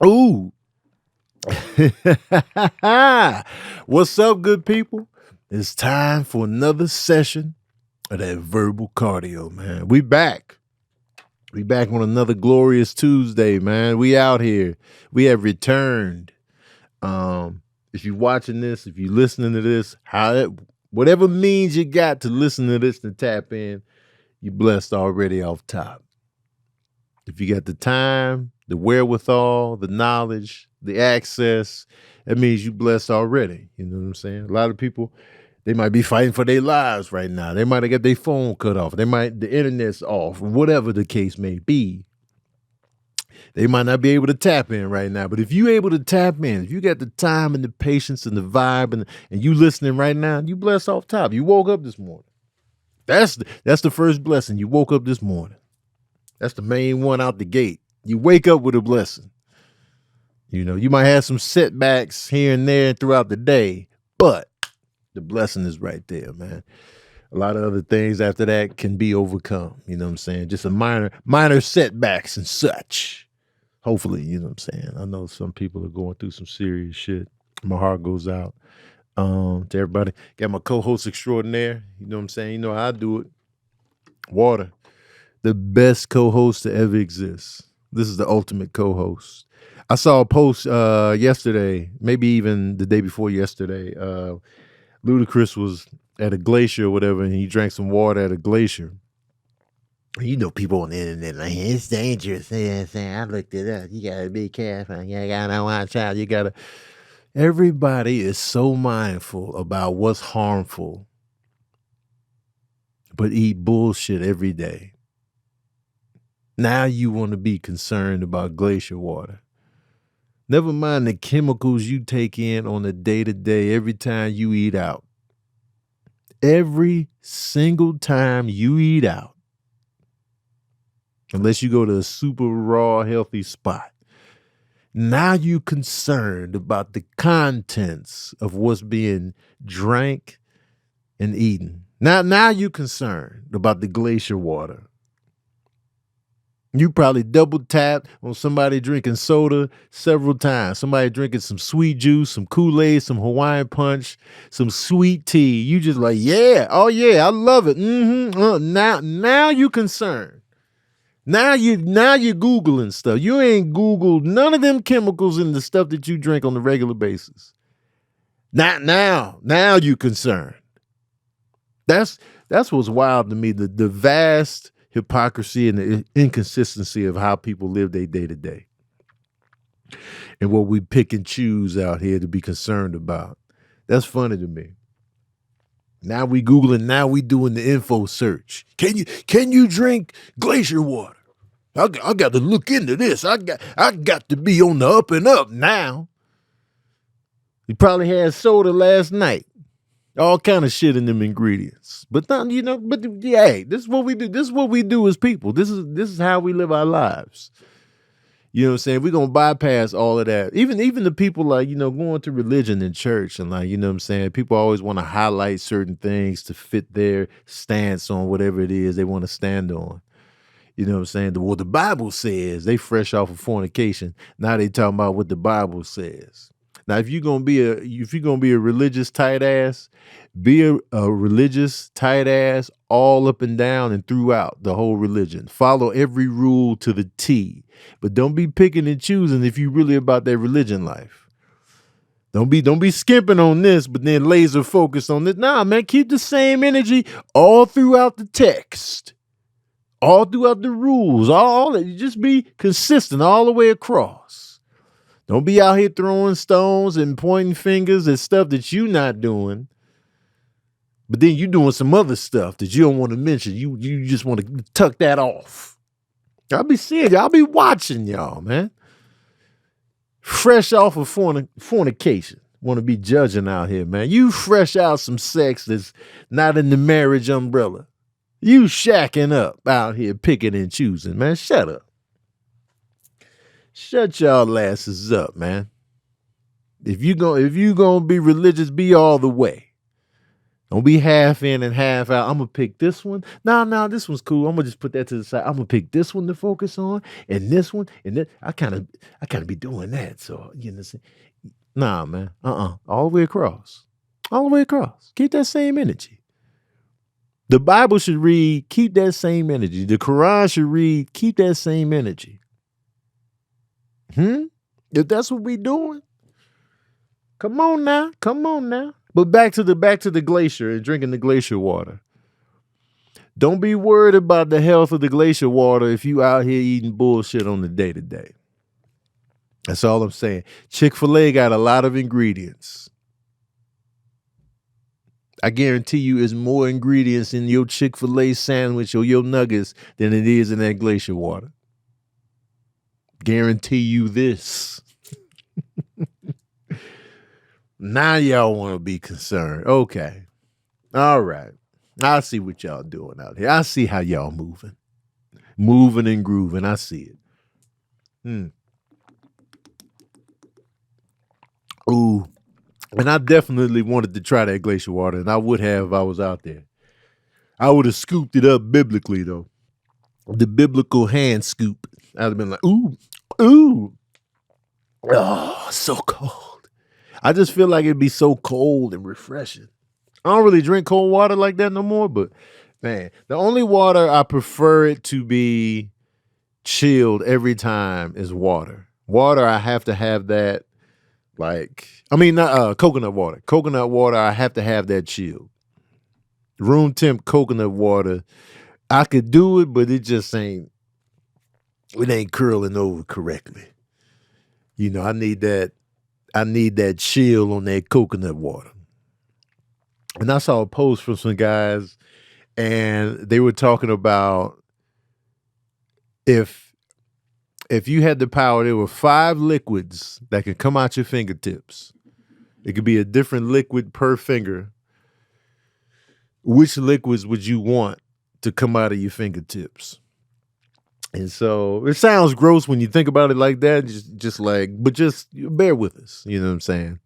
Ooh. What's up, good people? It's time for another session of that verbal cardio, man. We back. We back on another glorious Tuesday, man. We out here. We have returned. If you're watching this, if you're listening to this, whatever means you got to listen to this and tap in, you blessed already off top. If you got the time, the wherewithal, the knowledge, the access, that means you blessed already. You know what I'm saying? A lot of people, they might be fighting for their lives right now. They might have got their phone cut off. The internet's off, whatever the case may be. They might not be able to tap in right now. But if you're able to tap in, if you got the time and the patience and the vibe and you listening right now, you blessed off top. You woke up this morning. That's the first blessing. You woke up this morning. That's the main one out the gate. You wake up with a blessing. You know, you might have some setbacks here and there throughout the day, but the blessing is right there, man. A lot of other things after that can be overcome. You know what I'm saying? Just a minor setbacks and such. Hopefully, you know what I'm saying? I know some people are going through some serious shit. My heart goes out to everybody. Got my co-host extraordinaire. You know what I'm saying? You know how I do it. Water. The best co-host to ever exist. This is the ultimate co-host. I saw a post yesterday, maybe even the day before yesterday. Ludacris was at a glacier or whatever, and he drank some water at a glacier. You know, people on the internet like, it's dangerous. I looked it up. You gotta be careful. You gotta watch out. Everybody is so mindful about what's harmful, but eat bullshit every day. Now you want to be concerned about glacier water. Never mind the chemicals you take in on a day-to-day every time you eat out. Every single time you eat out. Unless you go to a super raw, healthy spot. Now you concerned about the contents of what's being drank and eaten. Now you concerned about the glacier water. You probably double tapped on somebody drinking soda several times. Somebody drinking some sweet juice, some Kool-Aid, some Hawaiian punch, some sweet tea. You just like, yeah, oh yeah, I love it. Now you concerned. Now you Googling stuff. You ain't Googled none of them chemicals in the stuff that you drink on a regular basis. Now you concerned. That's what's wild to me. The vast hypocrisy and the inconsistency of how people live their day to day. And what we pick and choose out here to be concerned about. That's funny to me. Now we Googling, now we doing the info search. Can you drink glacier water? I got to look into this. I got to be on the up and up now. You probably had soda last night. All kind of shit in them ingredients. But hey, this is what we do. This is what we do as people. This is how we live our lives. You know what I'm saying? We're going to bypass all of that. Even the people like, going to religion and church and like, you know what I'm saying? People always want to highlight certain things to fit their stance on whatever it is they want to stand on. You know what I'm saying? Well, the Bible says they fresh off of fornication. Now they talking about what the Bible says. Now, if you're gonna be a religious tight ass, be a religious tight ass all up and down and throughout the whole religion. Follow every rule to the T, but don't be picking and choosing if you really about that religion life. Don't be skimping on this, but then laser focus on this. Nah, man, keep the same energy all throughout the text, all throughout the rules, all that. You just be consistent all the way across. Don't be out here throwing stones and pointing fingers at stuff that you're not doing. But then you doing some other stuff that you don't want to mention. You just want to tuck that off. I'll be seeing y'all. I'll be watching y'all, man. Fresh off of fornication. Want to be judging out here, man. You fresh out some sex that's not in the marriage umbrella. You shacking up out here picking and choosing, man. Shut up. Shut y'all asses up, man. If you gonna be religious, be all the way. Don't be half in and half out. I'm gonna pick this one. No, this one's cool. I'm gonna just put that to the side. I'm gonna pick this one to focus on, and this one, and then I kind of be doing that. So you know, nah, man. All the way across, all the way across. Keep that same energy. The Bible should read, keep that same energy. The Quran should read, keep that same energy. If that's what we doing, come on now, come on now. But back to the glacier and drinking the glacier water. Don't be worried about the health of the glacier water if you out here eating bullshit on the day-to-day. That's all I'm saying. Chick-fil-A got a lot of ingredients. I guarantee you there's more ingredients in your Chick-fil-A sandwich or your nuggets than it is in that glacier water. Guarantee you this. Now y'all want to be concerned. Okay. All right. I see what y'all doing out here. I see how y'all moving. Moving and grooving. I see it. Ooh. And I definitely wanted to try that glacier water, and I would have if I was out there. I would have scooped it up biblically, though. The biblical hand scoop. I'd have been like, ooh. Oh, so cold. I just feel like it'd be so cold and refreshing. I don't really drink cold water like that no more, but man, the only water I prefer it to be chilled every time is water. Water, I have to have that, coconut water. Coconut water, I have to have that chilled. Room temp coconut water, I could do it, but it just ain't curling over correctly. You know, I need that chill on that coconut water. And I saw a post from some guys, and they were talking about if you had the power, there were 5 liquids that could come out your fingertips. It could be a different liquid per finger. Which liquids would you want to come out of your fingertips? And so it sounds gross when you think about it like that, but just bear with us. You know what I'm saying?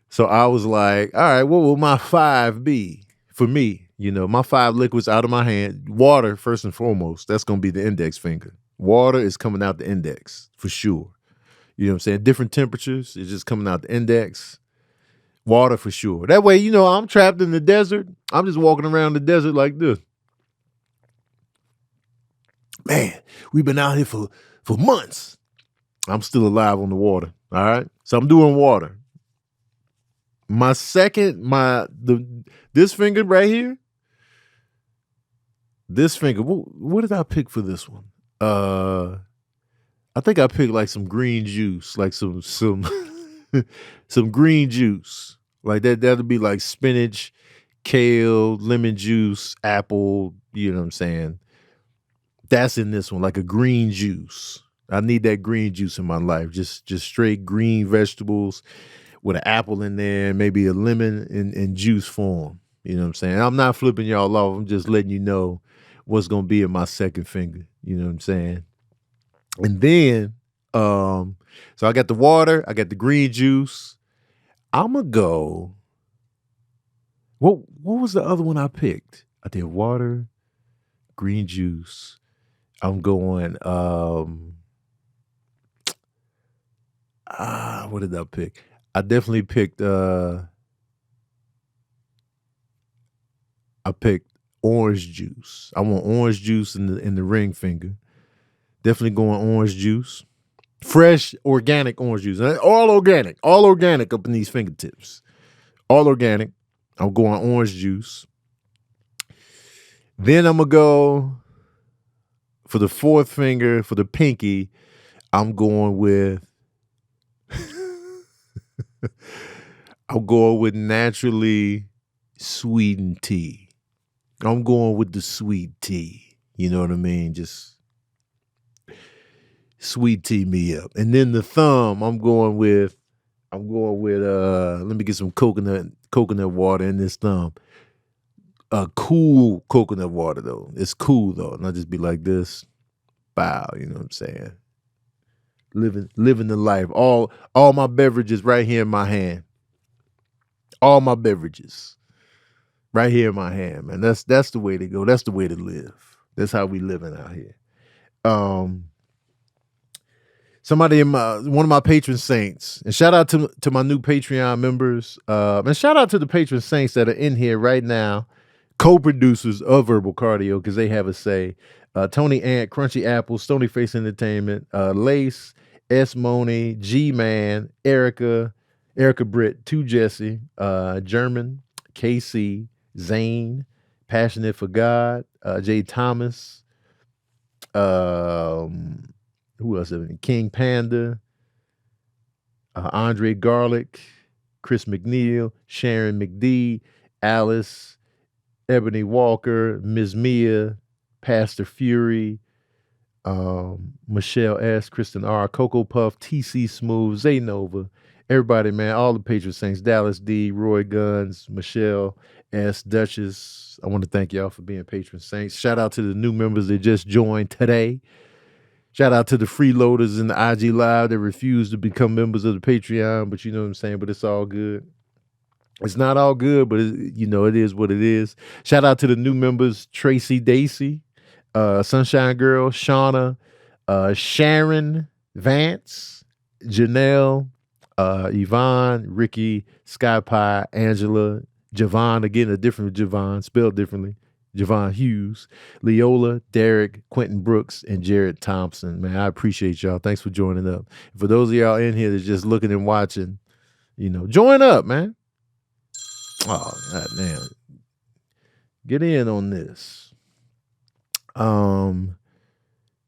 So I was like, all right, what will my 5 be for me? You know, my 5 liquids out of my hand. Water, first and foremost, that's going to be the index finger. Water is coming out the index for sure. You know what I'm saying? Different temperatures, it's just coming out the index. Water for sure. That way, you know, I'm trapped in the desert. I'm just walking around the desert like this. Man, we've been out here for months. I'm still alive on the water. All right. So I'm doing water. My second, this finger right here. This finger. What did I pick for this one? I think I picked like some green juice, like some some green juice. Like that'll be like spinach, kale, lemon juice, apple, you know what I'm saying? That's in this one, like a green juice. I need that green juice in my life. Just straight green vegetables with an apple in there, maybe a lemon in juice form. You know what I'm saying? I'm not flipping y'all off. I'm just letting you know what's going to be in my second finger. You know what I'm saying? And then, so I got the water. I got the green juice. I'm going to go. What was the other one I picked? I did water, green juice. I'm going, what did I pick? I definitely picked, I picked orange juice. I want orange juice in the ring finger. Definitely going orange juice. Fresh, organic orange juice. All organic up in these fingertips. All organic. I'm going orange juice. Then I'm going to go for the 4th finger, for the pinky, I'm going with naturally sweetened tea. I'm going with the sweet tea. You know what I mean? Just sweet tea me up. And then the thumb, I'm going with let me get some coconut water in this thumb. Cool coconut water though. It's cool though. And I'll just be like this. Bow, you know what I'm saying? Living the life. All my beverages right here in my hand. All my beverages right here in my hand, man. That's the way to go. That's the way to live. That's how we living out here. Somebody in one of my patron saints, and shout out to my new Patreon members, and shout out to the patron saints that are in here right now, co-producers of Verbal Cardio, because they have a say. Tony Ant, Crunchy Apple, Stony Face Entertainment, Lace, S Money, G Man, Erica Britt, 2 Jesse, German, KC, Zane, Passionate for God, Jay Thomas, who else? King Panda, Andre Garlic, Chris McNeil, Sharon McD, Alice, Ebony Walker, Ms. Mia, Pastor Fury, Michelle S, Kristen R, Cocoa Puff, TC Smooth, Zaynova, everybody, man, all the patron saints, Dallas D, Roy Guns, Michelle S, Duchess. I want to thank y'all for being patron saints. Shout out to the new members that just joined today. Shout out to the freeloaders in the IG Live that refuse to become members of the Patreon, but you know what I'm saying? But it's all good. It's not all good, but it is what it is. Shout out to the new members, Tracy Dacey, Sunshine Girl, Shauna, Sharon Vance, Janelle, Yvonne, Ricky, Sky Pie, Angela, Javon, again, a different Javon, spelled differently. Javon Hughes, Leola, Derek, Quentin Brooks, and Jared Thompson. Man, I appreciate y'all. Thanks for joining up. For those of y'all in here that's just looking and watching, join up, man. Oh, God damn. Get in on this. Can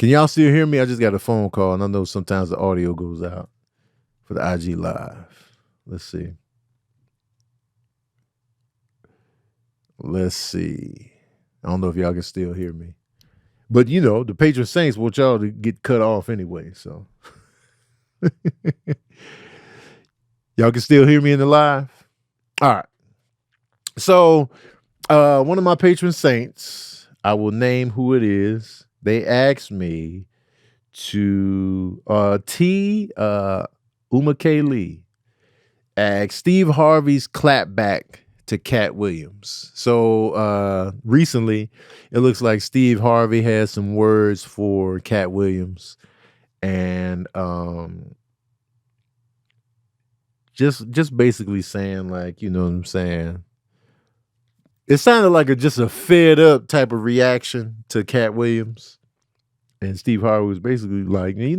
y'all still hear me? I just got a phone call, and I know sometimes the audio goes out for the IG Live. Let's see. I don't know if y'all can still hear me. But, the patron saints want y'all to get cut off anyway, so. Y'all can still hear me in the live? All right. So, one of my patron saints, I will name who it is. They asked me to, Uma K. Lee, asked Steve Harvey's clapback to Cat Williams. So recently, it looks like Steve Harvey has some words for Cat Williams, and just basically saying, like, you know what I'm saying? It sounded like just a fed up type of reaction to Cat Williams, and Steve Harvey was basically like, I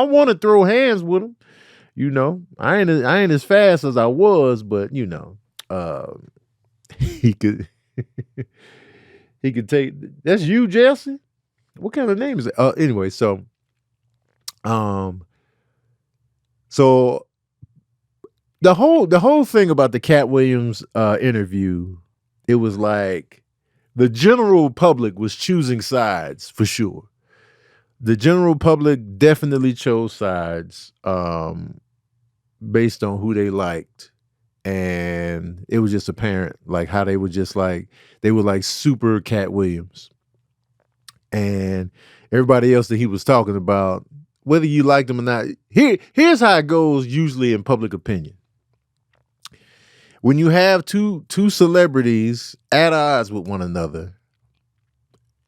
want to throw hands with him. I ain't as fast as I was, but he could he could take. That's you, Jesse. What kind of name is it? Anyway, so the whole thing about the Cat Williams interview, it was like the general public was choosing sides for sure. The general public definitely chose sides based on who they liked. And it was just apparent, like, how they were just like, they were like super Cat Williams. And everybody else that he was talking about, whether you liked them or not, here's how it goes usually in public opinion. When you have two celebrities at odds with one another,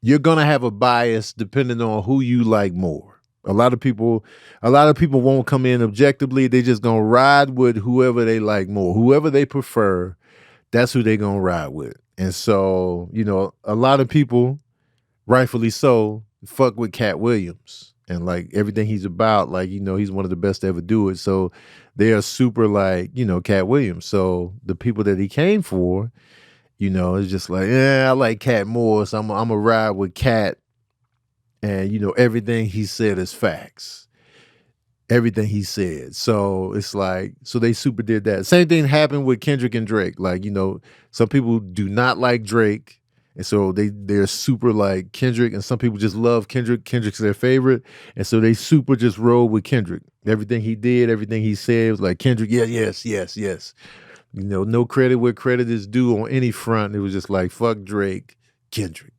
you're gonna have a bias depending on who you like more. A lot of people won't come in objectively. They just gonna ride with whoever they like more, whoever they prefer. That's who they gonna ride with. And so, a lot of people, rightfully so, fuck with Cat Williams and like everything he's about. Like, he's one of the best to ever do it. So they are super like, Cat Williams. So the people that he came for, it's just like, I like Cat more, so I'm gonna ride with Cat. And, everything he said is facts. Everything he said. So it's like, so they super did that. Same thing happened with Kendrick and Drake. Like, some people do not like Drake. And so they're super like Kendrick. And some people just love Kendrick. Kendrick's their favorite. And so they super just roll with Kendrick. Everything he did, everything he said was like, Kendrick, yeah, yes. No credit where credit is due on any front. It was just like, fuck Drake, Kendrick.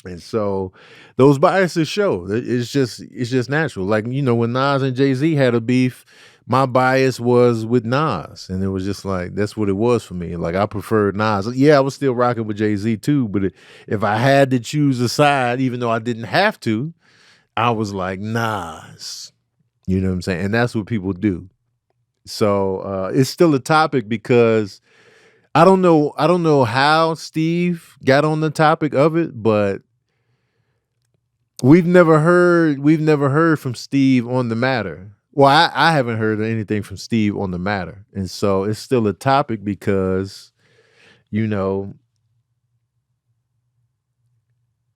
And so those biases show. It's just natural. Like, when Nas and Jay-Z had a beef, my bias was with Nas, and it was just like that's what it was for me. Like I preferred Nas. Yeah, I was still rocking with Jay-Z too, but if I had to choose a side, even though I didn't have to, I was like Nas. You know what I'm saying? And that's what people do. So it's still a topic because I don't know how Steve got on the topic of it, but we've never heard from Steve on the matter. Well, I haven't heard anything from Steve on the matter. And so it's still a topic because, you know,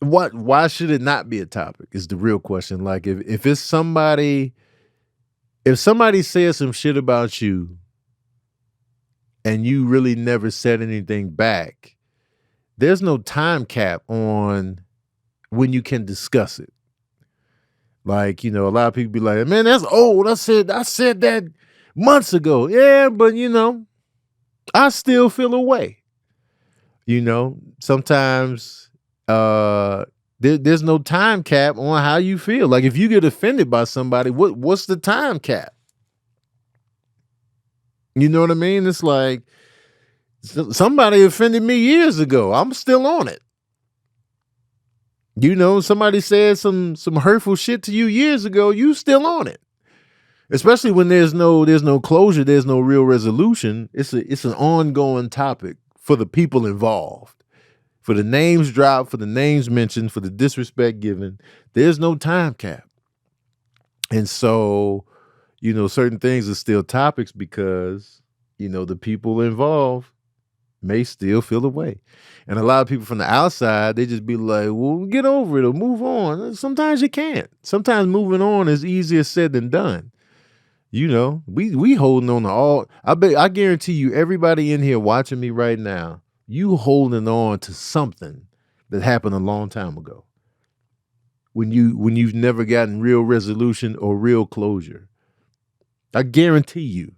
why should it not be a topic is the real question. Like if it's somebody, if somebody says some shit about you and you really never said anything back, there's no time cap on when you can discuss it. Like, you know, a lot of people be like, man, that's old. I said that months ago. Yeah, but you know, I still feel a way. You know, sometimes there's no time cap on how you feel. Like if you get offended by somebody, what's the time cap? You know what I mean? It's like somebody offended me years ago. I'm still on it. You know, somebody said some hurtful shit to you years ago, you still on it. Especially when there's no closure, there's no real resolution. It's an ongoing topic for the people involved. For the names dropped, for the names mentioned, for the disrespect given, there's no time cap. And so, you know, certain things are still topics because, you know, the people involved may still feel the way. And a lot of people from the outside, they just be like, well, get over it or move on. Sometimes you can't. Sometimes moving on is easier said than done. You know, we holding on to all. I guarantee you, everybody in here watching me right now, you holding on to something that happened a long time ago. When you've never gotten real resolution or real closure. I guarantee you,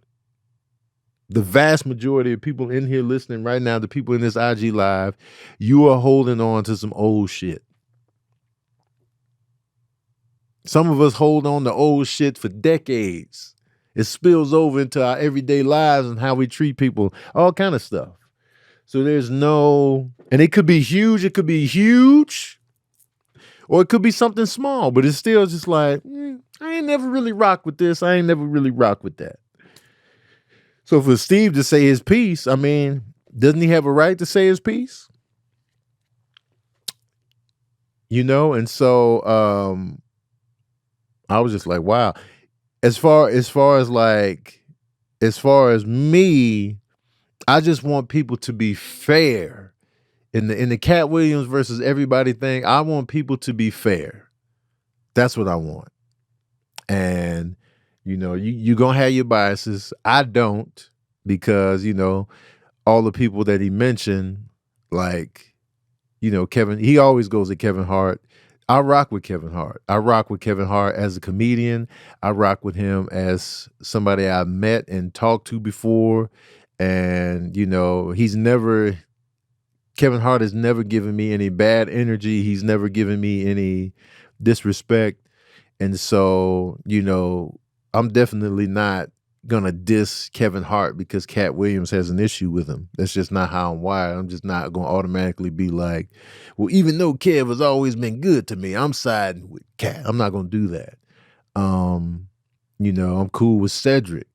the vast majority of people in here listening right now, the people in this IG live, you are holding on to some old shit. Some of us hold on to old shit for decades. It spills over into our everyday lives and how we treat people, all kind of stuff. So there's no, and it could be huge, or it could be something small, but it's still just like, I ain't never really rock with this. I ain't never really rock with that. So for Steve to say his piece, I mean, doesn't he have a right to say his piece? You know, and so I was just like, wow. As far as me, I just want people to be fair. In the Cat Williams versus everybody thing, I want people to be fair. That's what I want. And you know, you gonna have your biases. I don't, because you know, all the people that he mentioned, like, you know, Kevin, he always goes to Kevin Hart. I rock with Kevin Hart. I rock with Kevin Hart as a comedian. I rock with him as somebody I met and talked to before. And, you know, Kevin Hart has never given me any bad energy. He's never given me any disrespect. And so, you know, I'm definitely not gonna diss Kevin Hart because Cat Williams has an issue with him. That's just not how I'm wired. I'm just not gonna automatically be like, well, even though Kev has always been good to me, I'm siding with Cat. I'm not gonna do that. You know, I'm cool with Cedric.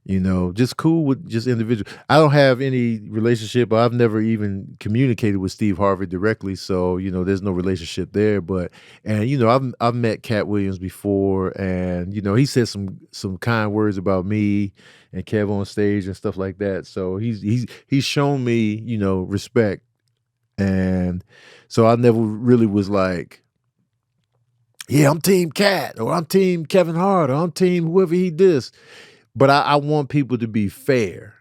You know, just cool with just individual. I don't have any relationship. I've never even communicated with Steve Harvey directly, so you know, there's no relationship there. But and you know, I've met Cat Williams before, and you know, he said some kind words about me and Kev on stage and stuff like that. So he's shown me, you know, respect, and so I never really was like, yeah, I'm Team Cat, or I'm Team Kevin Hart, or I'm Team whoever he dissed. But I want people to be fair.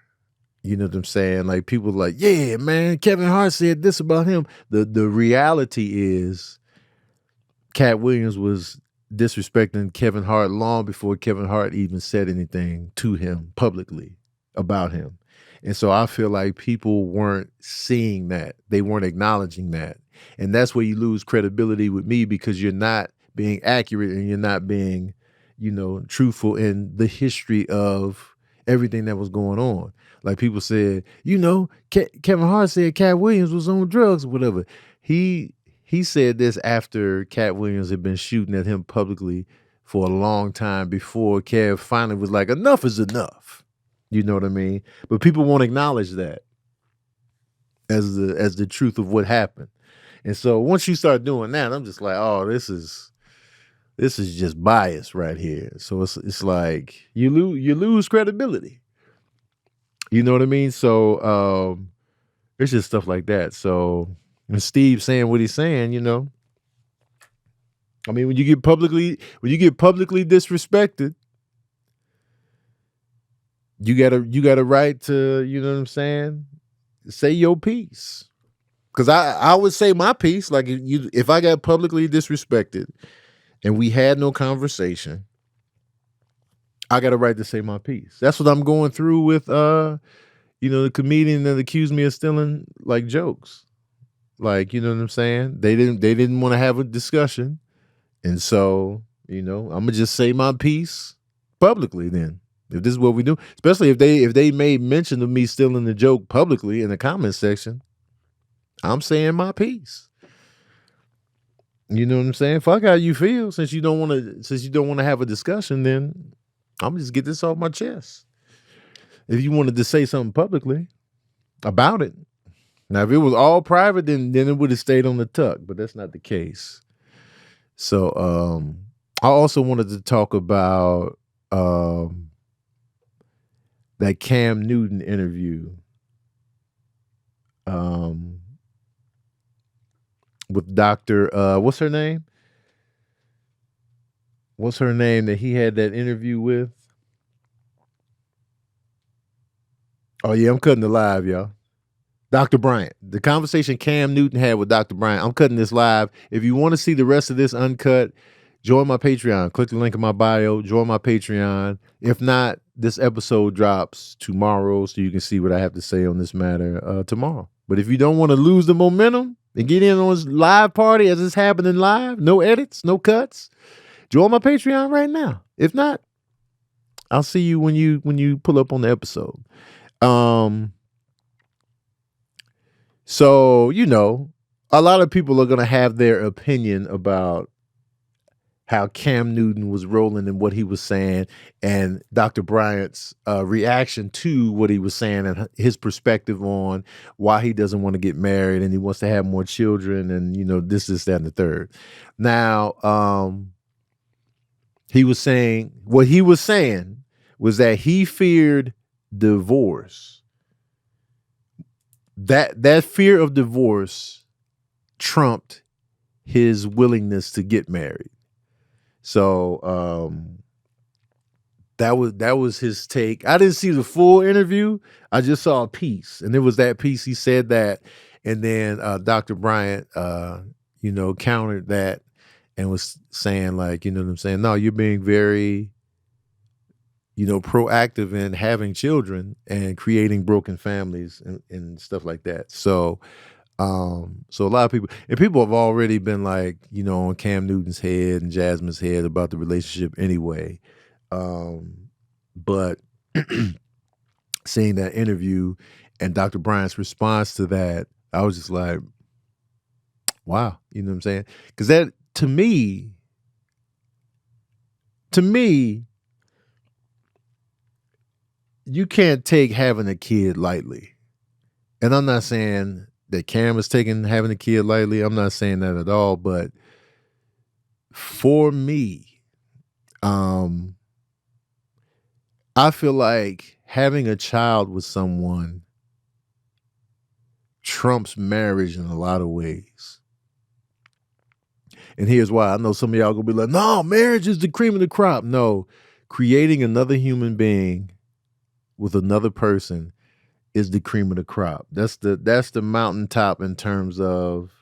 You know what I'm saying? Like people like, yeah, man, Kevin Hart said this about him. The reality is Cat Williams was disrespecting Kevin Hart long before Kevin Hart even said anything to him publicly about him. And so I feel like people weren't seeing that. They weren't acknowledging that. And that's where you lose credibility with me, because you're not being accurate and you're not being, truthful in the history of everything that was going on. Like people said, Kevin Hart said Cat Williams was on drugs or whatever. He said this after Cat Williams had been shooting at him publicly for a long time before Kev finally was like, enough is enough. You know what I mean? But people won't acknowledge that as the truth of what happened. And so once you start doing that, I'm just like, oh, this is just bias right here. So it's like you lose credibility. You know what I mean? So it's just stuff like that. So when Steve saying what he's saying, I mean, when you get publicly disrespected, you got a right to, you know what I'm saying, say your piece. Because I would say my piece, like if I got publicly disrespected and we had no conversation, I got a right to say my piece. That's what I'm going through with the comedian that accused me of stealing like jokes. Like, you know what I'm saying? They didn't want to have a discussion. And so, I'm gonna just say my piece publicly then. If this is what we do, especially if they made mention of me stealing the joke publicly in the comment section, I'm saying my piece. You know what I'm saying? Fuck how you feel. Since you don't want to have a discussion, then I'm gonna just get this off my chest. If you wanted to say something publicly about it, now if it was all private, then it would have stayed on the tuck. But that's not the case. So I also wanted to talk about that Cam Newton interview with Dr. What's her name? What's her name that he had that interview with? Oh yeah, I'm cutting the live, y'all. Dr. Bryant. The conversation Cam Newton had with Dr. Bryant. I'm cutting this live. If you want to see the rest of this uncut, join my Patreon. Click the link in my bio. Join my Patreon. If not, this episode drops tomorrow, so you can see what I have to say on this matter tomorrow. But if you don't want to lose the momentum and get in on this live party as it's happening live, no edits, no cuts, join my Patreon right now. If not, I'll see you when you pull up on the episode. So, a lot of people are going to have their opinion about how Cam Newton was rolling and what he was saying, and Dr. Bryant's reaction to what he was saying and his perspective on why he doesn't want to get married and he wants to have more children and, this, that, and the third. Now, what he was saying was that he feared divorce. That fear of divorce trumped his willingness to get married. So that was his take. I didn't see the full interview. I just saw a piece, and it was that piece. He said that, and then Dr. Bryant, countered that and was saying, like, you know what I'm saying? No, you're being very, proactive in having children and creating broken families and stuff like that. So, so a lot of people have already been like, on Cam Newton's head and Jasmine's head about the relationship anyway. But seeing that interview and Dr. Bryant's response to that, I was just like, wow, you know what I'm saying? Because that, to me, you can't take having a kid lightly. And I'm not saying that Cam is taking having a kid lightly. I'm not saying that at all. But for me, I feel like having a child with someone trumps marriage in a lot of ways. And here's why. I know some of y'all gonna be like, no, marriage is the cream of the crop. No, creating another human being with another person is the cream of the crop. That's the mountaintop in terms of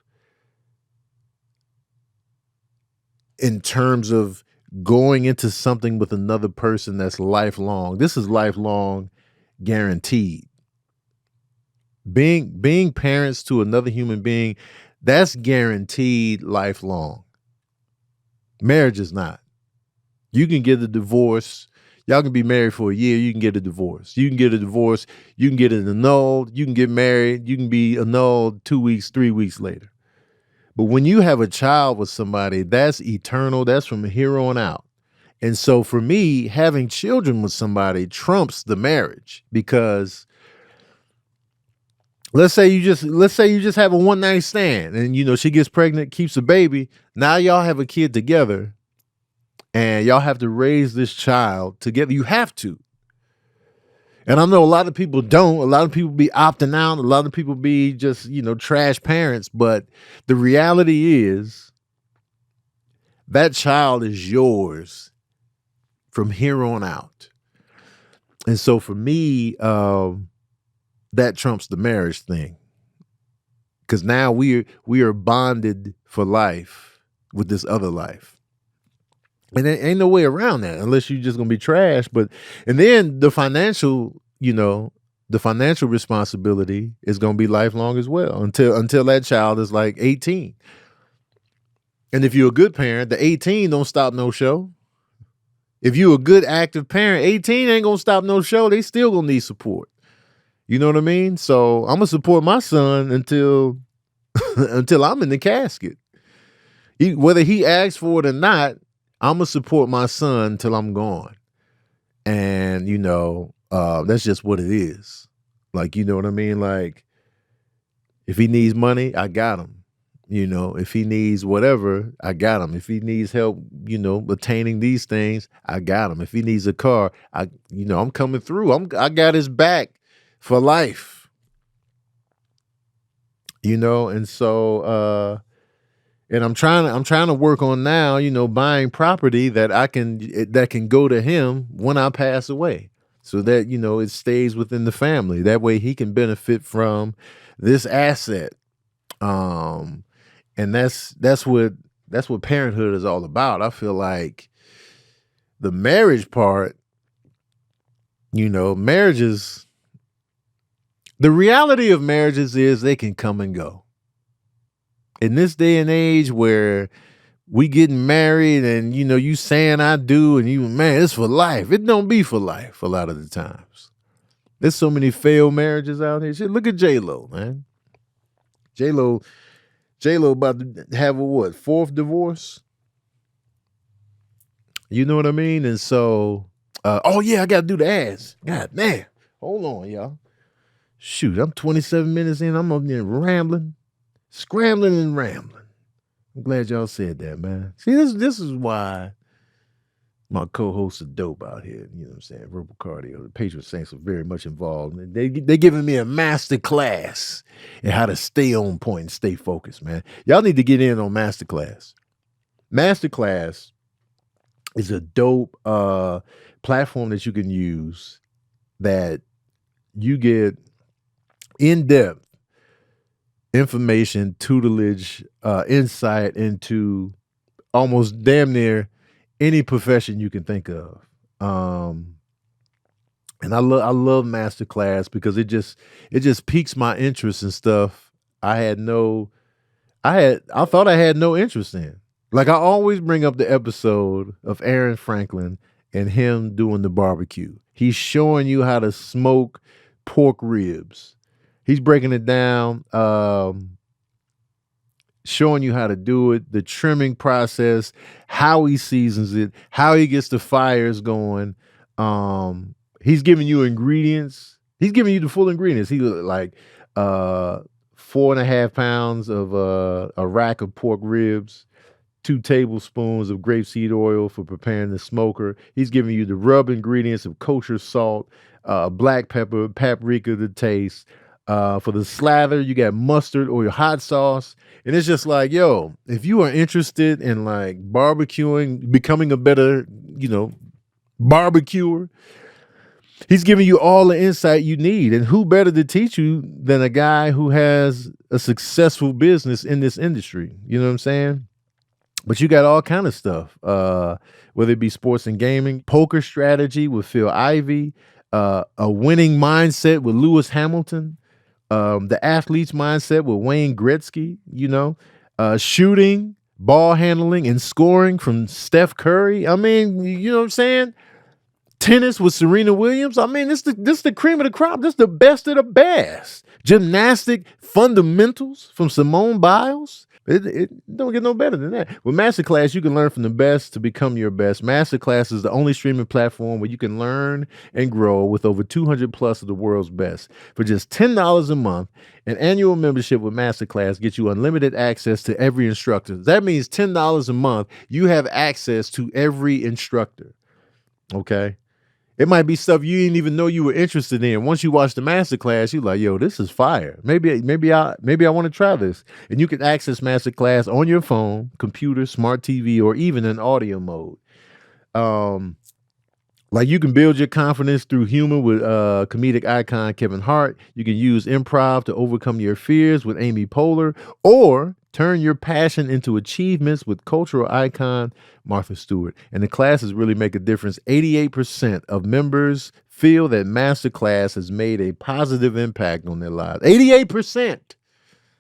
going into something with another person that's lifelong. This is lifelong guaranteed. Being parents to another human being, that's guaranteed lifelong. Marriage is not. You can get a divorce. Y'all can be married for a year. You can get a divorce. You can get a divorce. You can get it annulled. You can get married. You can be annulled 2 weeks, 3 weeks later. But when you have a child with somebody, that's eternal. That's from here on out. And so for me, having children with somebody trumps the marriage, because let's say you just have a one night stand and she gets pregnant, keeps a baby. Now y'all have a kid together and y'all have to raise this child together. You have to. And I know a lot of people don't. A lot of people be opting out. A lot of people be just, trash parents. But the reality is that child is yours from here on out. And so for me, that trumps the marriage thing. Because now we are bonded for life with this other life. And there ain't no way around that unless you're just gonna be trash. And then the financial responsibility is gonna be lifelong as well until that child is like 18. And if you're a good parent, the 18 don't stop no show. If you're a good active parent, 18 ain't gonna stop no show. They still gonna need support. You know what I mean? So I'm gonna support my son until I'm in the casket. Whether he asks for it or not, I'm gonna support my son till I'm gone. And that's just what it is. Like, you know what I mean? Like, if he needs money, I got him. If he needs whatever, I got him. If he needs help, attaining these things, I got him. If he needs a car, I'm coming through. I got his back for life. And so and I'm trying to work on now, buying property that can go to him when I pass away, so that it stays within the family. That way he can benefit from this asset. And that's what parenthood is all about. I feel like the marriage part, marriages, the reality of marriages is they can come and go. In this day and age where we getting married and, you saying I do and man, it's for life. It don't be for life a lot of the times. There's so many failed marriages out here. Shit, look at J-Lo, man. J-Lo about to have a fourth divorce? You know what I mean? And so, I got to do the ads. God damn. Hold on, y'all. Shoot, I'm 27 minutes in. I'm up there scrambling and rambling. I'm glad y'all said that, man. See, this is why my co-hosts are dope out here. You know what I'm saying? Verbal cardio. The Patriot Saints are very much involved. They giving me a master class in how to stay on point and stay focused, man. Y'all need to get in on masterclass. Masterclass is a dope platform that you can use that you get in-depth information, tutelage, insight into almost damn near any profession you can think of. And I love masterclass because it just piques my interest in stuff I thought I had no interest in. Like, I always bring up the episode of Aaron Franklin and him doing the barbecue. He's showing you how to smoke pork ribs. He's breaking it down, showing you how to do it, the trimming process, how he seasons it, how he gets the fires going. He's giving you ingredients. He's giving you the full ingredients. He like 4.5 pounds of a rack of pork ribs, 2 tablespoons of grapeseed oil for preparing the smoker. He's giving you the rub ingredients of kosher salt, black pepper, paprika to taste. For the slather, you got mustard or your hot sauce. And it's just like, yo, if you are interested in like barbecuing, becoming a better, barbecuer, he's giving you all the insight you need. And who better to teach you than a guy who has a successful business in this industry? You know what I'm saying? But you got all kind of stuff, whether it be sports and gaming, poker strategy with Phil Ivey, a winning mindset with Lewis Hamilton, the athlete's mindset with Wayne Gretzky, shooting, ball handling and scoring from Steph Curry. I mean, you know what I'm saying? Tennis with Serena Williams. I mean, this the cream of the crop. This the best of the best. Gymnastic fundamentals from Simone Biles. It don't get no better than that. With Masterclass, you can learn from the best to become your best. Masterclass is the only streaming platform where you can learn and grow with over 200 plus of the world's best. For just $10 a month, an annual membership with Masterclass gets you unlimited access to every instructor. That means $10 a month, you have access to every instructor. Okay? It might be stuff you didn't even know you were interested in. Once you watch the masterclass, you're like, "Yo, this is fire. Maybe I want to try this." And you can access masterclass on your phone, computer, smart TV, or even in audio mode. Like you can build your confidence through humor with comedic icon Kevin Hart. You can use improv to overcome your fears with Amy Poehler, or turn your passion into achievements with cultural icon Martha Stewart. And the classes really make a difference. 88% of members feel that Masterclass has made a positive impact on their lives. 88%.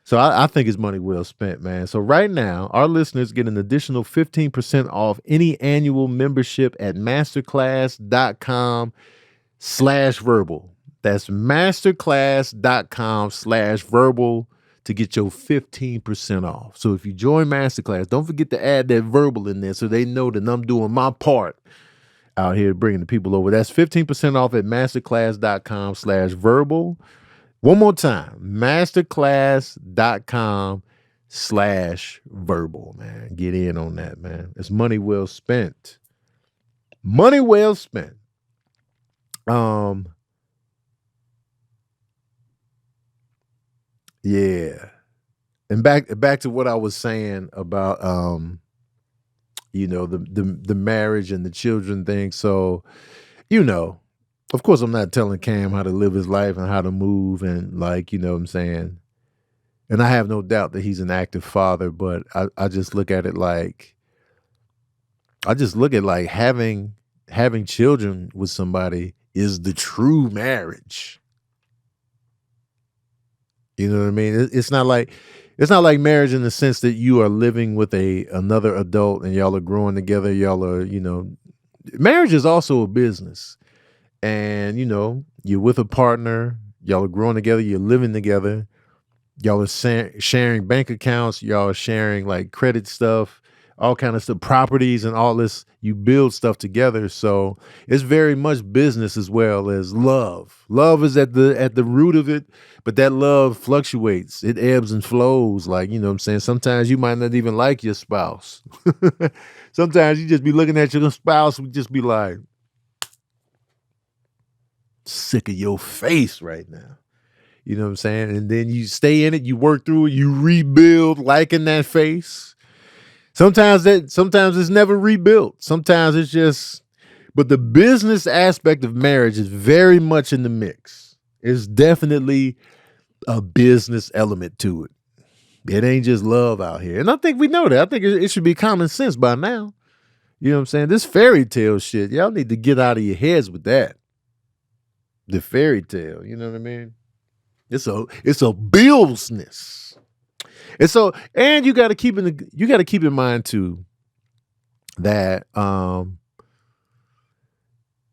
So I think it's money well spent, man. So right now, our listeners get an additional 15% off any annual membership at masterclass.com/verbal. That's masterclass.com/verbal to get your 15% off. So if you join Masterclass, don't forget to add that verbal in there so they know that I'm doing my part out here bringing the people over. That's 15% off at masterclass.com/verbal. One more time, masterclass.com/verbal, man. Get in on that, man. It's money well spent. Money well spent. Yeah. And back to what I was saying about the marriage and the children thing. So, of course I'm not telling Cam how to live his life and how to move and what I'm saying. And I have no doubt that he's an active father, but I just look at it like having children with somebody is the true marriage. You know what I mean? It's not like marriage in the sense that you are living with another adult and y'all are growing together. Y'all are, marriage is also a business. And, you're with a partner, y'all are growing together, you're living together, y'all are sharing bank accounts, y'all are sharing like credit stuff, all kind of stuff, properties and all this. You build stuff together. So it's very much business as well as love. Love is at the root of it, but that love fluctuates. It ebbs and flows. Like, you know what I'm saying? Sometimes you might not even like your spouse. Sometimes you just be looking at your spouse and just be like, sick of your face right now. You know what I'm saying? And then you stay in it, you work through it, you rebuild liking that face. Sometimes it's never rebuilt. Sometimes it's just, but the business aspect of marriage is very much in the mix. It's definitely a business element to it. It ain't just love out here. And I think we know that. I think it should be common sense by now. You know what I'm saying? This fairy tale shit, y'all need to get out of your heads with that. The fairy tale, you know what I mean? It's a business. And so, and you got to keep in mind too that a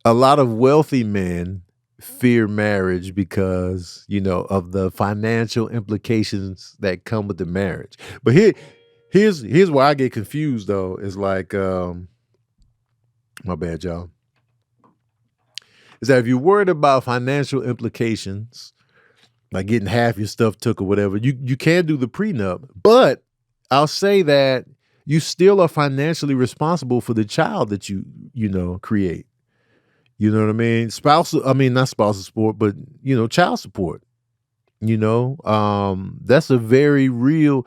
lot of wealthy men fear marriage because, of the financial implications that come with the marriage. But here's where I get confused though, is like my bad, y'all. Is that if you're worried about financial implications, like getting half your stuff took or whatever, you can do the prenup. But I'll say that you still are financially responsible for the child that you create. You know what I mean? Not spousal support, but child support. That's a very real.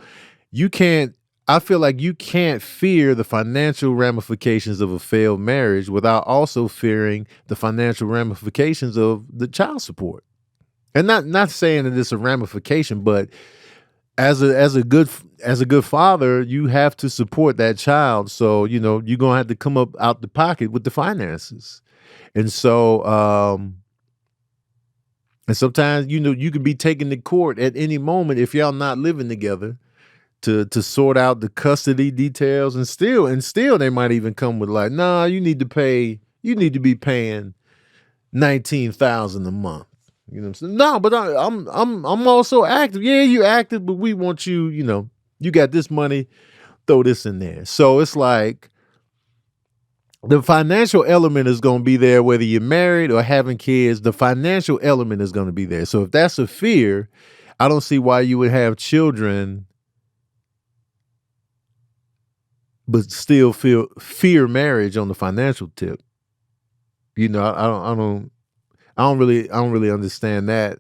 I feel like you can't fear the financial ramifications of a failed marriage without also fearing the financial ramifications of the child support. And not saying that it's a ramification, but as a good father, you have to support that child. So, you're gonna have to come up out the pocket with the finances. And so and sometimes, you can be taken to court at any moment if y'all not living together to sort out the custody details, and still they might even come with like, nah, you need to be paying $19,000 a month. You know what I'm saying? No, but I'm also active. Yeah, you active, but we want you, you got this money, throw this in there. So it's like the financial element is going to be there whether you're married or having kids. The financial element is going to be there. So if that's a fear, I don't see why you would have children but still fear marriage on the financial tip. I don't really understand that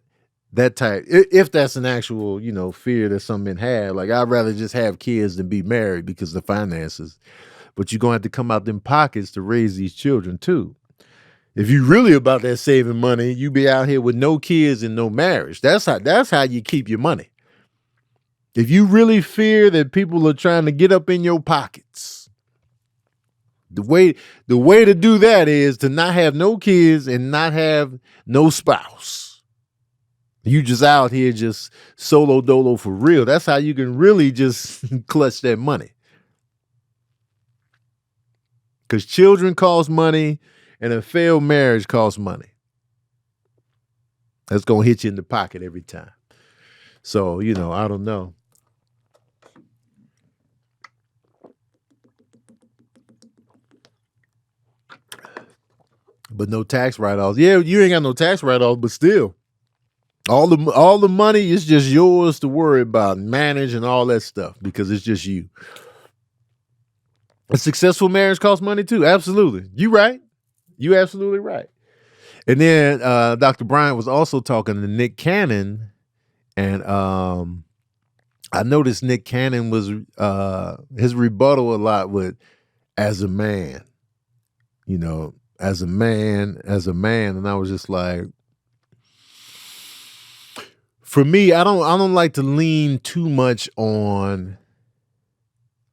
type. If that's an actual, fear that some men have. Like, I'd rather just have kids than be married because of the finances. But you're going to have to come out them pockets to raise these children too. If you really about that saving money, you be out here with no kids and no marriage. That's how you keep your money. If you really fear that people are trying to get up in your pockets, the way to do that is to not have no kids and not have no spouse. You just out here just solo dolo for real. That's how you can really just clutch that money. Because children cost money and a failed marriage costs money. That's going to hit you in the pocket every time. So, I don't know. But no tax write-offs. Yeah, you ain't got no tax write-offs, but still. All the money is just yours to worry about and manage and all that stuff because it's just you. A successful marriage costs money too. Absolutely. You right. You absolutely right. And then Dr. Bryant was also talking to Nick Cannon, and I noticed Nick Cannon was his rebuttal a lot with as a man, as a man, and I was just like, for me, I don't like to lean too much on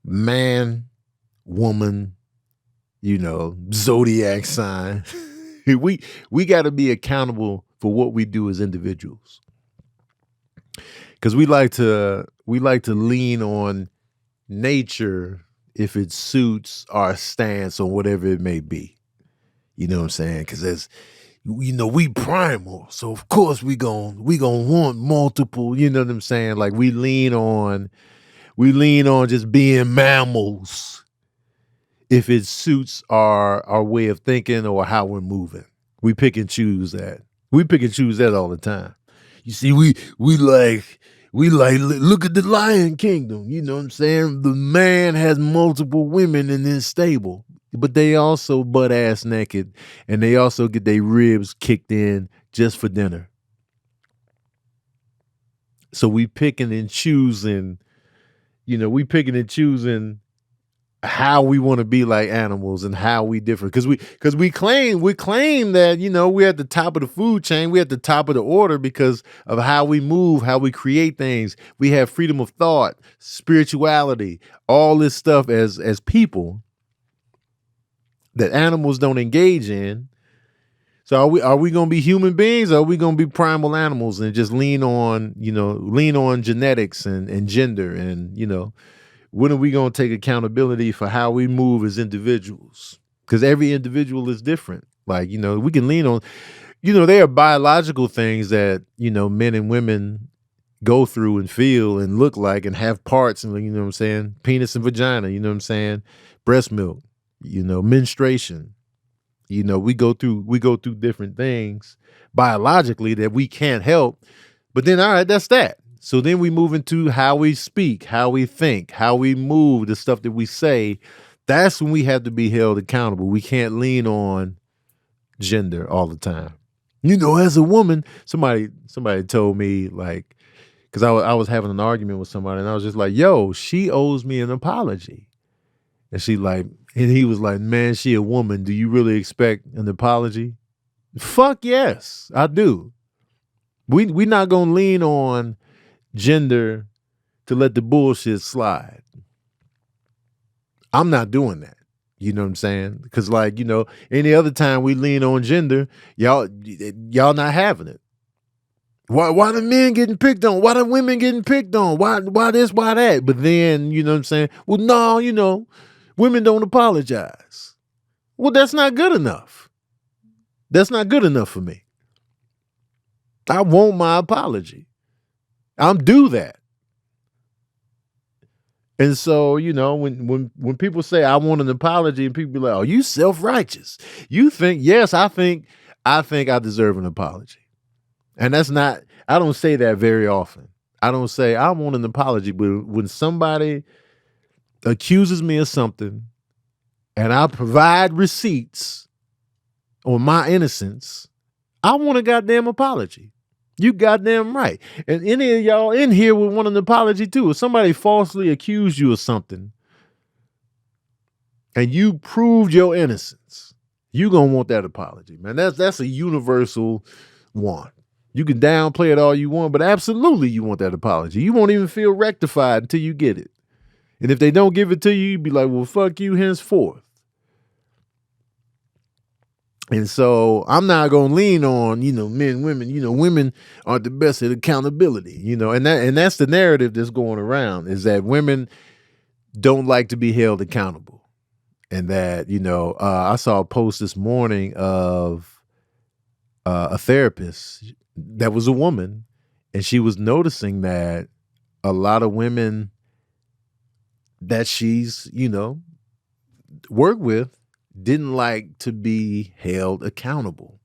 man, woman, zodiac sign. we got to be accountable for what we do as individuals, because we like to lean on nature if it suits our stance on whatever it may be. You know what I'm saying? Because as we primal, so of course we gonna want multiple. You know what I'm saying? Like we lean on just being mammals if it suits our way of thinking or how we're moving. We pick and choose that. We pick and choose that all the time. You see, we like look at the Lion Kingdom. You know what I'm saying? The man has multiple women in his stable, but they also butt ass naked, and they also get their ribs kicked in just for dinner. So we picking and choosing, how we want to be like animals and how we differ. Because we claim that, we're at the top of the food chain, we're at the top of the order because of how we move, how we create things. We have freedom of thought, spirituality, all this stuff as people that animals don't engage in. So are we going to be human beings, or are we going to be primal animals and just lean on genetics and gender and, when are we going to take accountability for how we move as individuals? Because every individual is different. Like, we can lean on, there are biological things that, men and women go through and feel and look like and have parts and, what I'm saying? Penis and vagina, you know what I'm saying? Breast milk, menstruation. We go through different things biologically that we can't help. But then, all right, that's that. So then we move into how we speak, how we think, how we move, the stuff that we say. That's when we have to be held accountable. We can't lean on gender all the time. As a woman, somebody told me, like, because I was having an argument with somebody, and I was just like, yo, she owes me an apology. And he was like, man, she a woman. Do you really expect an apology? Fuck yes, I do. We not going to lean on gender to let the bullshit slide. I'm not doing that. You know what I'm saying? Because any other time we lean on gender, y'all not having it. Why the men getting picked on? Why the women getting picked on? Why this, why that? But then, you know what I'm saying? Well, no, women don't apologize. Well, that's not good enough. That's not good enough for me. I want my apology. I'm due that. And so, when people say I want an apology and people be like, "Oh, you self-righteous. You think, yes, I think I deserve an apology." And that's not, I don't say that very often. I don't say I want an apology, but when somebody accuses me of something and I provide receipts on my innocence, I want a goddamn apology. You goddamn right. And any of y'all in here would want an apology too. If somebody falsely accused you of something and you proved your innocence, you gonna want that apology, man. That's a universal one. You can downplay it all you want, but absolutely you want that apology. You won't even feel rectified until you get it. And if they don't give it to you, you'd be like, well, fuck you henceforth. And so I'm not gonna lean on, men, women, women are the best at accountability, and that's the narrative that's going around, is that women don't like to be held accountable. And that, I saw a post this morning of a therapist that was a woman, and she was noticing that a lot of women that she's, worked with didn't like to be held accountable.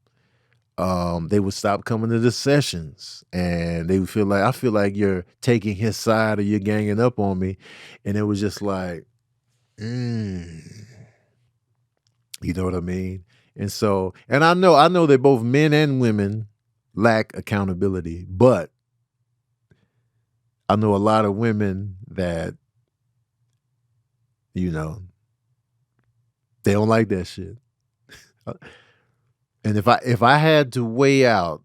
They would stop coming to the sessions and they would feel like, I feel like you're taking his side or you're ganging up on me. And it was just like, you know what I mean? And so, and I know that both men and women lack accountability, but I know a lot of women that, they don't like that shit. And if I had to weigh out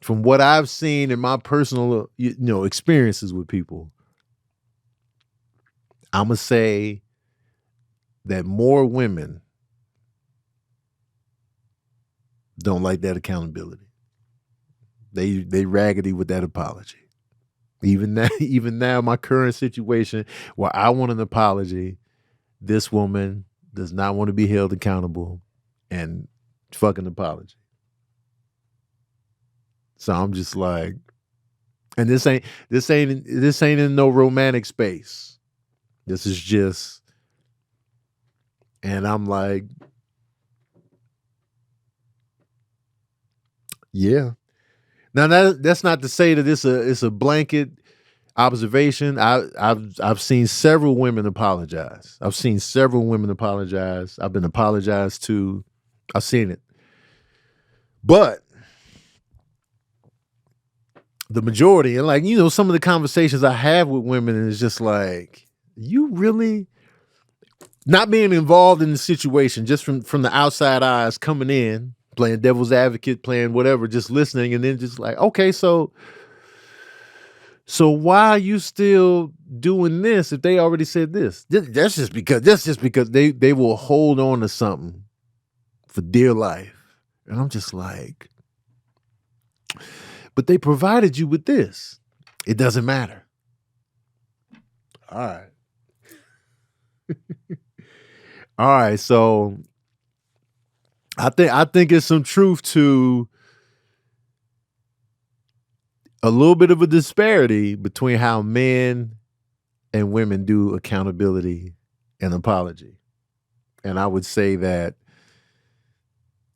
from what I've seen in my personal, experiences with people, I'm gonna say that more women don't like that accountability. They raggedy with that apology. Even now, my current situation where I want an apology, this woman does not want to be held accountable and fucking apology. So I'm just like, and this ain't in no romantic space. This is just, and I'm like, yeah. Now that's not to say that it's a blanket observation. I've seen several women apologize. I've been apologized to. I've seen it. But the majority, and like, some of the conversations I have with women is just like, you really not being involved in the situation, just from the outside eyes coming in, playing devil's advocate, playing whatever, just listening, and then just like, okay, so why are you still doing this if they already said this? That's just because they will hold on to something for dear life. And I'm just like, but they provided you with this. It doesn't matter. All right. All right. So I think it's some truth to a little bit of a disparity between how men and women do accountability and apology. And I would say that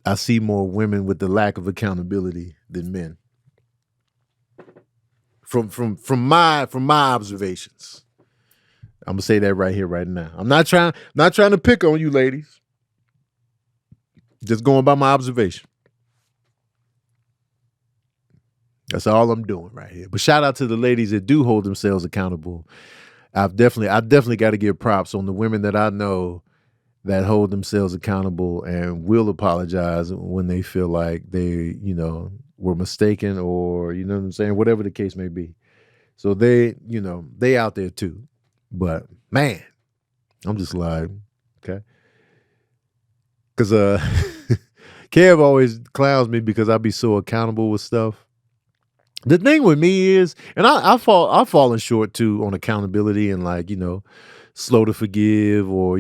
I see more women with the lack of accountability than men. From my observations. I'm gonna say that right here, right now. I'm not trying to pick on you ladies. Just going by my observation. That's all I'm doing right here. But shout out to the ladies that do hold themselves accountable. I definitely got to give props on the women that I know that hold themselves accountable and will apologize when they feel like they, were mistaken, or, you know what I'm saying, whatever the case may be. So they out there too. But man, I'm just like, okay. Because Kev always clowns me because I be so accountable with stuff. The thing with me is, and I've fallen short too on accountability and like, slow to forgive or,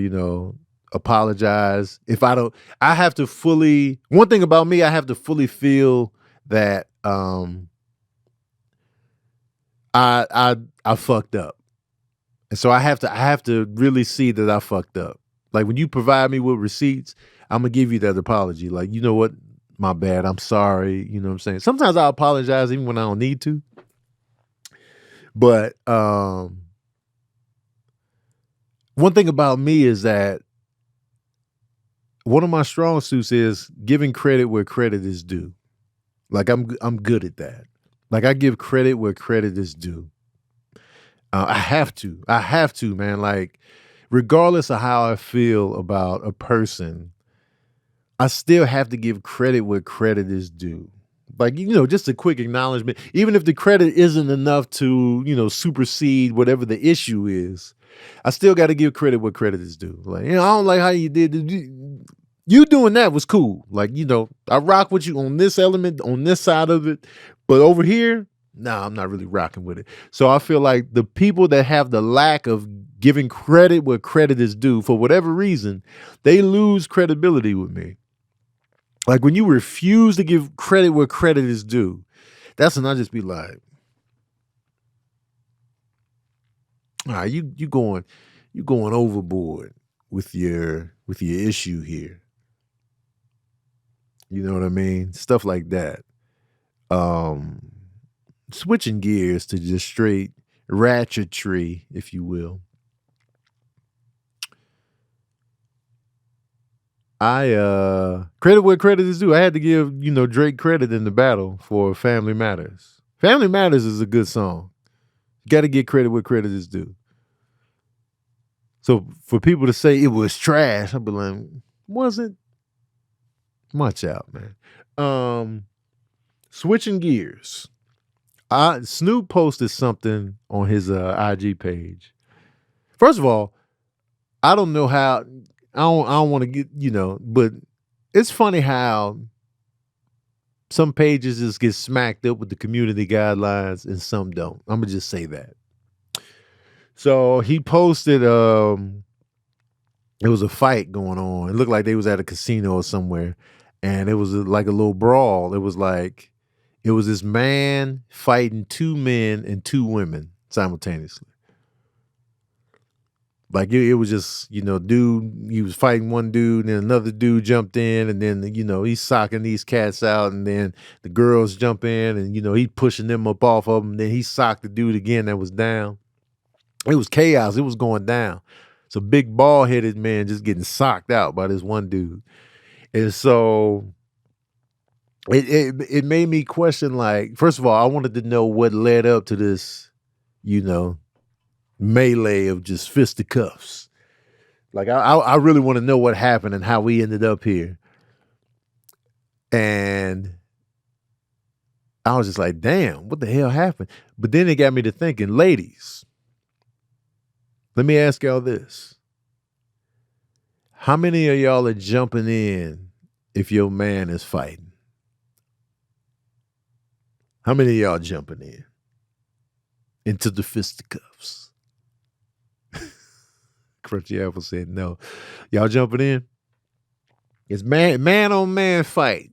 apologize. If I don't, I have to fully, one thing about me, I have to fully feel that I fucked up. And so I have to really see that I fucked up. Like when you provide me with receipts, I'm gonna give you that apology. Like, you know what? My bad. I'm sorry. You know what I'm saying? Sometimes I apologize even when I don't need to. But one thing about me is that one of my strong suits is giving credit where credit is due. Like I'm good at that. Like I give credit where credit is due. I have to. I have to, man. Like regardless of how I feel about a person, I still have to give credit where credit is due. Like, just a quick acknowledgement, even if the credit isn't enough to, supersede whatever the issue is, I still got to give credit where credit is due. Like, I don't like how you did it. You doing that was cool. Like, I rock with you on this element, on this side of it. But over here, nah, I'm not really rocking with it. So I feel like the people that have the lack of giving credit where credit is due, for whatever reason, they lose credibility with me. Like when you refuse to give credit where credit is due, that's when I just be like, all right, you going overboard with your issue here. You know what I mean? Stuff like that. Um, Switching gears to just straight ratchetry, if you will. I credit where credit is due. I had to give, Drake credit in the battle for Family Matters. Family Matters is a good song. You got to get credit where credit is due. So for people to say it was trash, I'd be like, wasn't much out, man. Switching gears. Snoop posted something on his IG page. First of all, I don't know how. I don't want to get but it's funny how some pages just get smacked up with the community guidelines and some don't. I'm gonna just say that. So he posted. It was a fight going on. It looked like they was at a casino or somewhere, and it was like a little brawl. It was this man fighting two men and two women simultaneously. Like it was just, dude, he was fighting one dude, and then another dude jumped in, and then, he's socking these cats out, and then the girls jump in, and, he's pushing them up off of them, and then he socked the dude again that was down. It was chaos. It was going down. It's a big bald-headed man just getting socked out by this one dude. And so it made me question, like, first of all, I wanted to know what led up to this, melee of just fisticuffs. Like I really want to know what happened and how we ended up here. And I was just like, damn, what the hell happened? But then it got me to thinking, ladies, let me ask y'all this. How many of y'all are jumping in if your man is fighting? How many of y'all jumping in into the fisticuffs? Crunchy Apple said no. Y'all jumping in? It's man on man fight.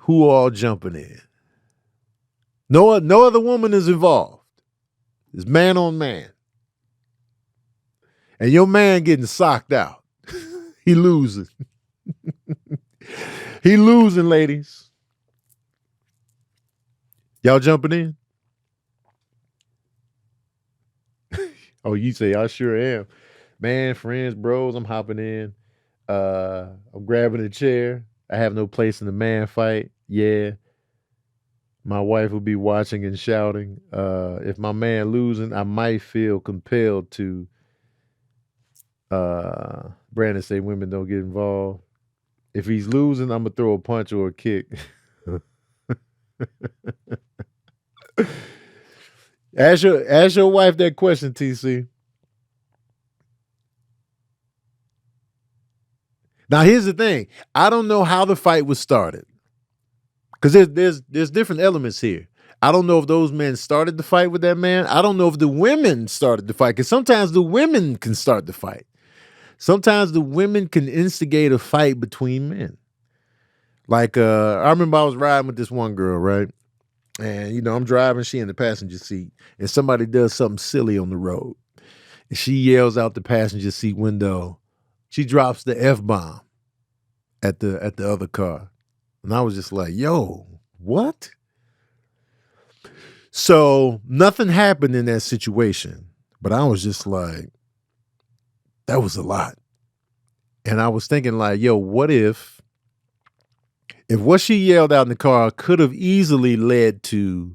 Who all jumping in? No other woman is involved. It's man on man. And your man getting socked out. He losing. He losing, ladies. Y'all jumping in? Oh, you say, I sure am. Man, friends, bros, I'm hopping in. I'm grabbing a chair. I have no place in the man fight. Yeah. My wife will be watching and shouting. If my man losing, I might feel compelled to Brandon say women don't get involved. If he's losing, I'm gonna throw a punch or a kick. Ask your wife that question, TC. Now here's the thing. I don't know how the fight was started. Because there's different elements here. I don't know if those men started the fight with that man. I don't know if the women started the fight, because sometimes the women can start the fight. Sometimes the women can instigate a fight between men. Like I remember I was riding with this one girl, right? And I'm driving, she in the passenger seat, and somebody does something silly on the road. And she yells out the passenger seat window. She drops the F-bomb at the other car. And I was just like, yo, what? So nothing happened in that situation. But I was just like, that was a lot. And I was thinking like, yo, what if what she yelled out in the car could have easily led to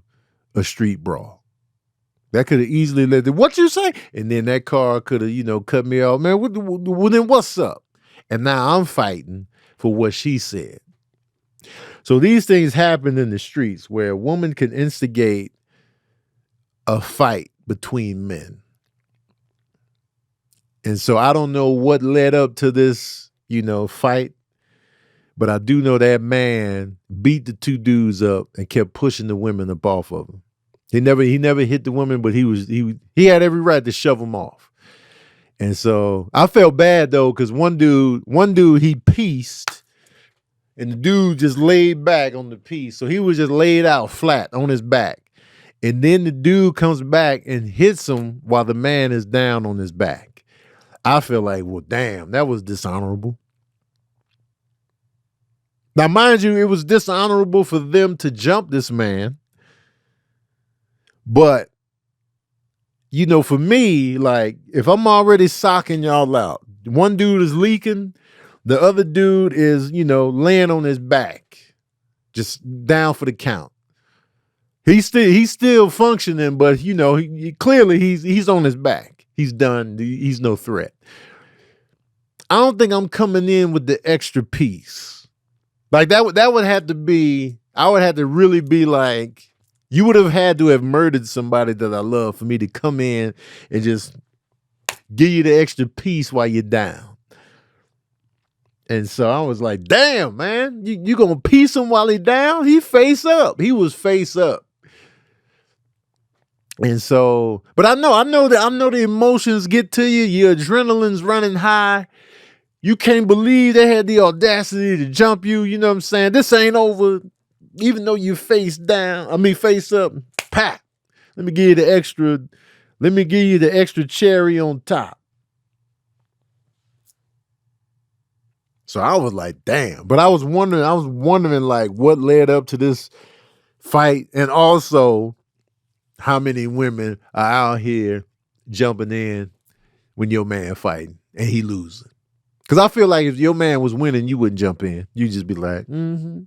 a street brawl? That could have easily led to what you say? And then that car could have, cut me off. Man, well, then what's up? And now I'm fighting for what she said. So these things happen in the streets where a woman can instigate a fight between men. And so I don't know what led up to this, fight, but I do know that man beat the two dudes up and kept pushing the women up off of him. He never hit the women, but he had every right to shove them off. And so I felt bad though, because one dude he pieced, and the dude just laid back on the piece. So he was just laid out flat on his back. And then the dude comes back and hits him while the man is down on his back. I feel like, well, damn, that was dishonorable. Now, mind you, it was dishonorable for them to jump this man. But, for me, like, if I'm already socking y'all out, one dude is leaking, the other dude is, laying on his back, just down for the count. He's still functioning, but clearly he's on his back. He's done. He's no threat. I don't think I'm coming in with the extra piece. Like that would have to be. I would have to really be like, you would have had to have murdered somebody that I love for me to come in and just give you the extra piece while you're down. And so I was like, damn, man, you gonna piece him while he down? He face up. He was face up. And so, but I know the emotions get to you. Your adrenaline's running high. You can't believe they had the audacity to jump you. You know what I'm saying? This ain't over. Even though you face up, pat. Let me give you the extra cherry on top. So I was like, damn. But I was wondering like what led up to this fight, and also how many women are out here jumping in when your man fighting and he losing. Because I feel like if your man was winning, you wouldn't jump in. You'd just be like, mm-hmm.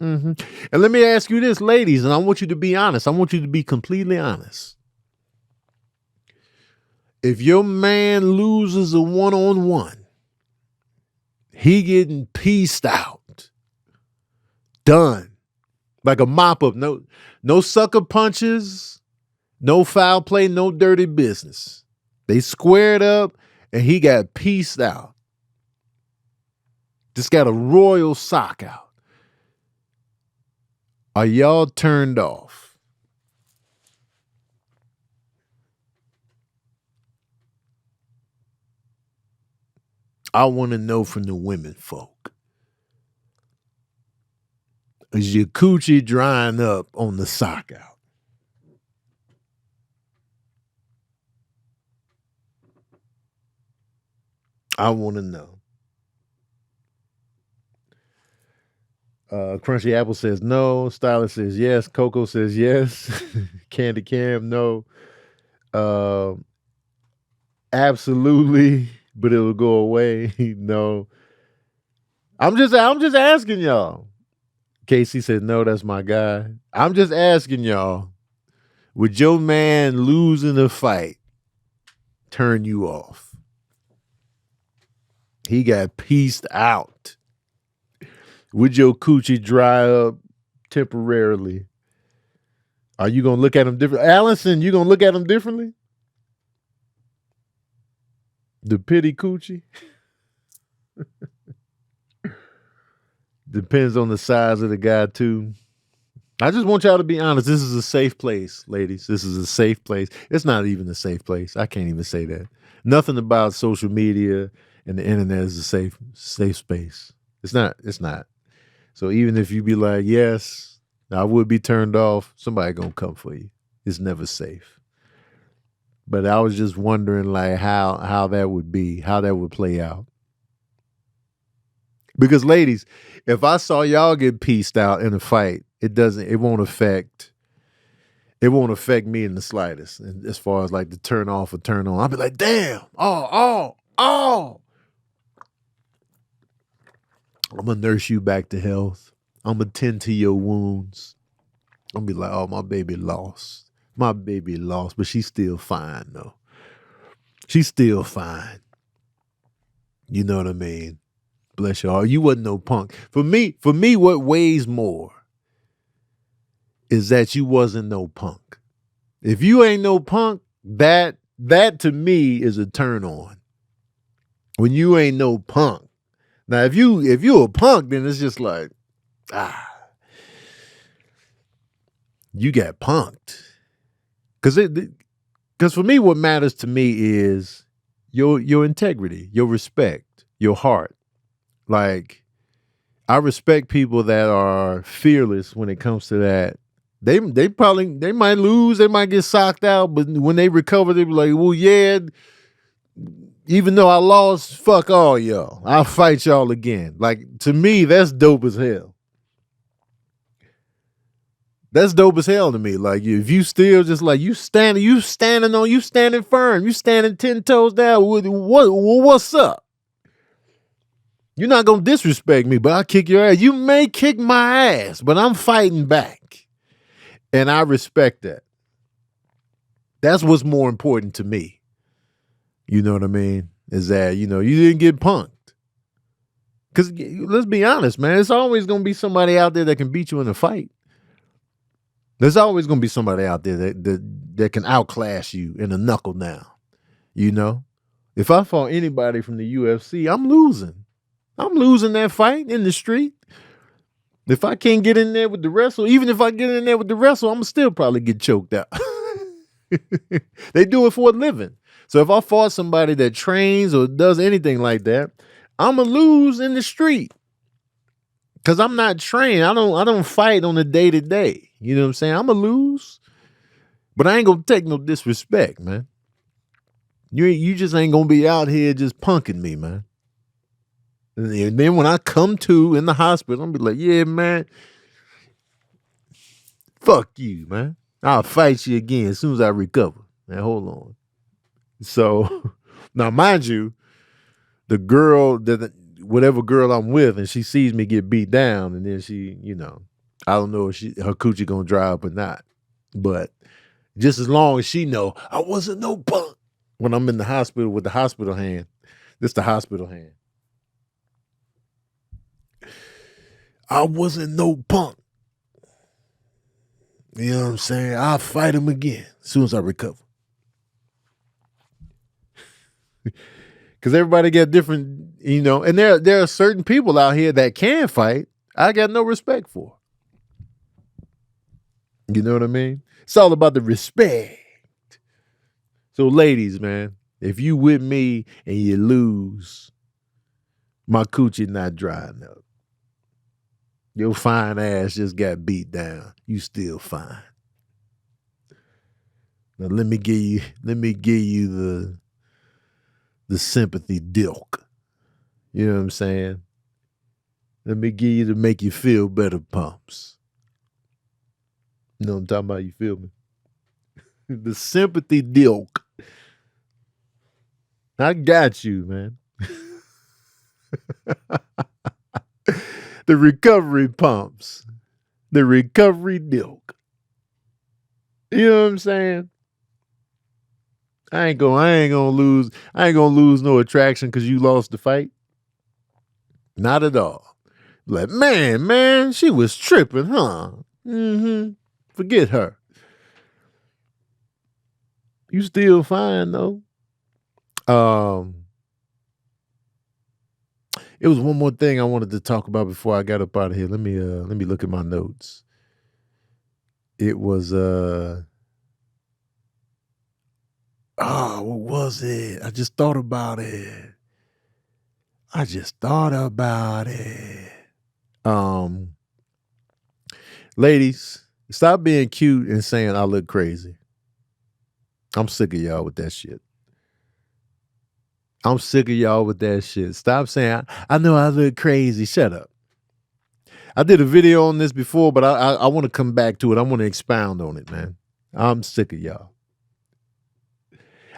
And let me ask you this, ladies, and I want you to be honest. I want you to be completely honest. If your man loses a one-on-one, he getting pieced out, done, like a mop-up. No sucker punches, no foul play, no dirty business. They squared up, and he got pieced out. Just got a royal sock out. Are y'all turned off? I want to know from the women folk. Is your coochie drying up on the sock out? I want to know. Crunchy Apple says no. Stylist says yes. Coco says yes. Candy Cam, no. Absolutely, but it'll go away. No. I'm just asking y'all. Casey said no, that's my guy. I'm just asking y'all. Would your man losing the fight turn you off? He got pieced out. Would your coochie dry up temporarily? Are you going to look at him differently? Allison, you going to look at him differently? The pity coochie? Depends on the size of the guy, too. I just want y'all to be honest. This is a safe place, ladies. This is a safe place. It's not even a safe place. I can't even say that. Nothing about social media and the internet is a safe space. It's not. It's not. So even if you be like, yes, I would be turned off, somebody gonna come for you. It's never safe. But I was just wondering like how that would be, how that would play out. Because ladies, if I saw y'all get pieced out in a fight, it won't affect me in the slightest. And as far as like the turn off or turn on, I'll be like, damn, oh. I'm gonna nurse you back to health. I'm gonna tend to your wounds. I'm gonna be like, oh, my baby lost. My baby lost, but she's still fine though. She's still fine. You know what I mean? Bless your heart. You wasn't no punk. For me, what weighs more is that you wasn't no punk. If you ain't no punk, that to me is a turn on. When you ain't no punk. Now, if you a punk, then it's just like, you got punked. Because for me, what matters to me is your integrity, your respect, your heart. Like, I respect people that are fearless when it comes to that. They might lose, they might get socked out, but when they recover, they be like, well, yeah, even though I lost, fuck all y'all. I'll fight y'all again. Like, to me, that's dope as hell. That's dope as hell to me. Like, if you still just like you standing firm, you standing 10 toes down. What's up? You're not gonna disrespect me, but I'll kick your ass. You may kick my ass, but I'm fighting back. And I respect that. That's what's more important to me. You know what I mean? Is that, you didn't get punked. Because let's be honest, man, it's always gonna be somebody out there that can beat you in a fight. There's always going to be somebody out there that can outclass you in a knuckle down. If I fought anybody from the UFC, I'm losing. I'm losing that fight in the street. If I can't get in there with the wrestle, even if I get in there with the wrestle, I'm still probably get choked out. They do it for a living. So if I fought somebody that trains or does anything like that, I'm going to lose in the street. Because I'm not trained. I don't fight on a day-to-day. You know what I'm saying? I'm going to lose. But I ain't going to take no disrespect, man. You just ain't going to be out here just punking me, man. And then when I come to in the hospital, I'm going to be like, yeah, man. Fuck you, man. I'll fight you again as soon as I recover. Now, hold on. So, now mind you, the girl whatever girl I'm with, and she sees me get beat down, and then she, I don't know if her coochie gonna dry up or not. But just as long as she know I wasn't no punk when I'm in the hospital with the hospital hand. This the hospital hand. I wasn't no punk. You know what I'm saying? I'll fight him again as soon as I recover. Because everybody got different, and there are certain people out here that can fight. I got no respect for. You know what I mean? It's all about the respect. So ladies, man, if you with me and you lose, my coochie not drying up. Your fine ass just got beat down. You still fine. Now let me give you the sympathy dilk. You know what I'm saying? Let me give you to make you feel better pumps. You know what I'm talking about? You feel me? The sympathy dilk. I got you, man. The recovery pumps. The recovery dilk. You know what I'm saying? I ain't gonna lose no attraction because you lost the fight. Not at all. Like, man, she was tripping, huh? Mm-hmm. Forget her. You still fine though. It was one more thing I wanted to talk about before I got up out of here. Let me look at my notes. It was what was it? I just thought about it. Um, Ladies, stop being cute and saying I look crazy. I'm sick of y'all with that shit. I'm sick of y'all with that shit. Stop saying I know I look crazy. Shut up. I did a video on this before, but I want to come back to it. I want to expound on it, man. I'm sick of y'all.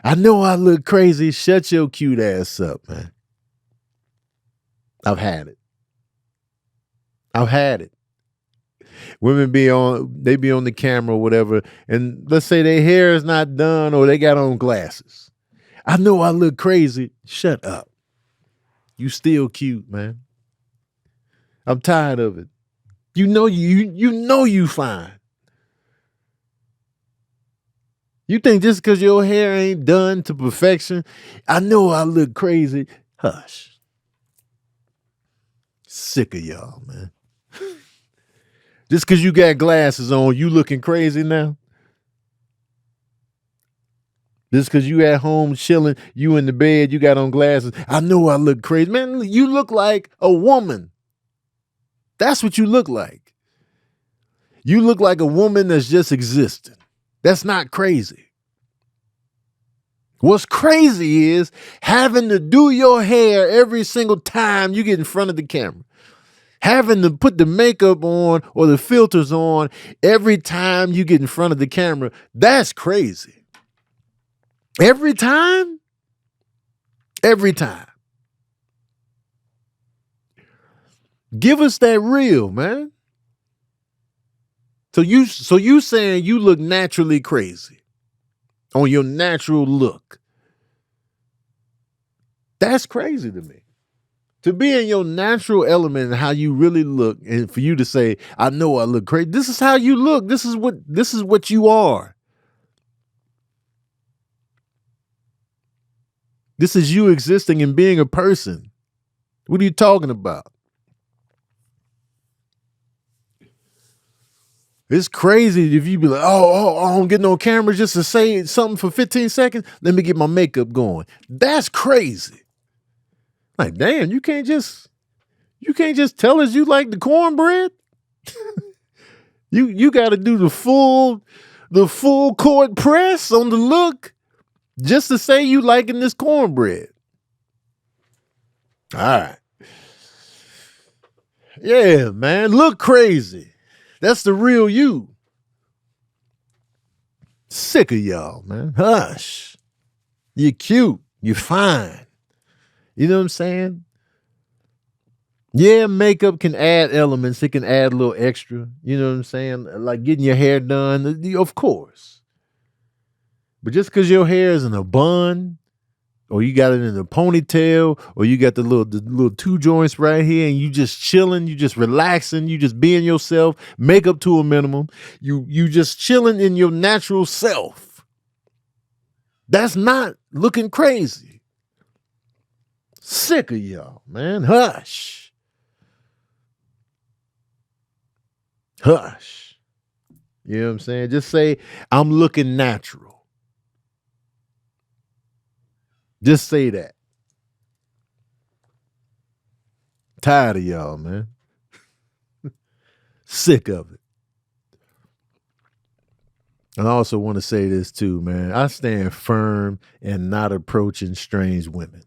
I know I look crazy. Shut your cute ass up, man. I've had it. I've had it. Women be on the camera or whatever, and let's say their hair is not done or they got on glasses. I know I look crazy. Shut up. You still cute, man. I'm tired of it. You know you fine. You think just because your hair ain't done to perfection, I know I look crazy. Hush. Sick of y'all, man. Just because you got glasses on, you looking crazy now? Just because you at home chilling, you in the bed, you got on glasses. I know I look crazy. Man, you look like a woman. That's what you look like. You look like a woman that's just existing. That's not crazy. What's crazy is having to do your hair every single time you get in front of the camera. Having to put the makeup on or the filters on every time you get in front of the camera. That's crazy. Every time? Every time. Give us that real, man. So you saying you look naturally crazy on your natural look. That's crazy to me. To be in your natural element and how you really look, and for you to say, I know I look crazy. This is how you look. This is what you are. This is you existing and being a person. What are you talking about? It's crazy if you be like, I don't get no camera just to say something for 15 seconds. Let me get my makeup going. That's crazy. Like, damn, you can't just tell us you like the cornbread. You got to do the full court press on the look just to say you liking this cornbread. All right. Yeah, man, look crazy. That's the real you. Sick of y'all, man. Hush. You're cute. You're fine. You know what I'm saying? Yeah, makeup can add elements. It can add a little extra. You know what I'm saying? Like getting your hair done, of course. But just because your hair is in a bun, or you got it in a ponytail, or you got the little two joints right here, and you just chilling, you just relaxing, you just being yourself, makeup to a minimum, you just chilling in your natural self. That's not looking crazy. Sick of y'all, man. Hush. Hush. You know what I'm saying? Just say, I'm looking natural. Just say that. Tired of y'all, man. Sick of it. And I also want to say this too, man. I stand firm in not approaching strange women.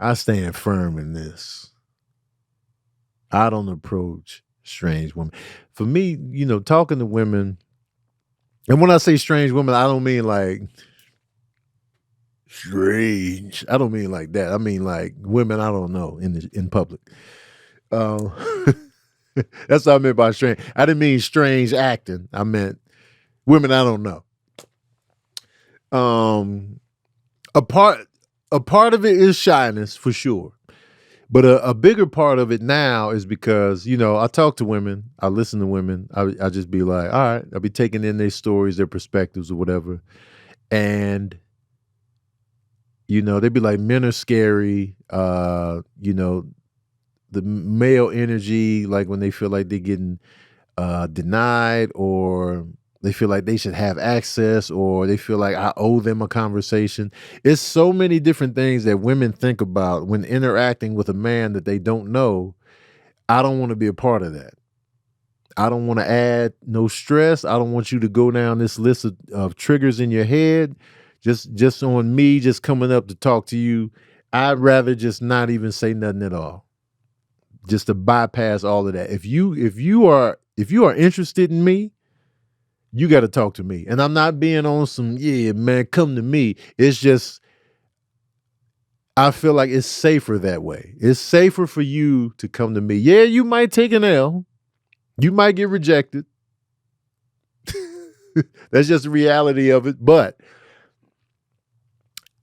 I stand firm in this. I don't approach strange women. For me, talking to women, and when I say strange women, I don't mean like strange. I don't mean like that. I mean like women I don't know in public. That's what I meant by strange. I didn't mean strange acting. I meant women I don't know. A part of it is shyness for sure. But a bigger part of it now is because, I talk to women, I listen to women, I just be like, all right, I'll be taking in their stories, their perspectives or whatever. And, they'd be like, men are scary, the male energy, like when they feel like they're getting denied, or they feel like they should have access, or they feel like I owe them a conversation. It's so many different things that women think about when interacting with a man that they don't know. I don't want to be a part of that. I don't want to add no stress. I don't want you to go down this list of triggers in your head just on me just coming up to talk to you. I'd rather just not even say nothing at all. Just to bypass all of that. If you are interested in me, you got to talk to me. And I'm not being on some, yeah, man, come to me. It's just, I feel like it's safer that way. It's safer for you to come to me. Yeah, you might take an L. You might get rejected. That's just the reality of it. But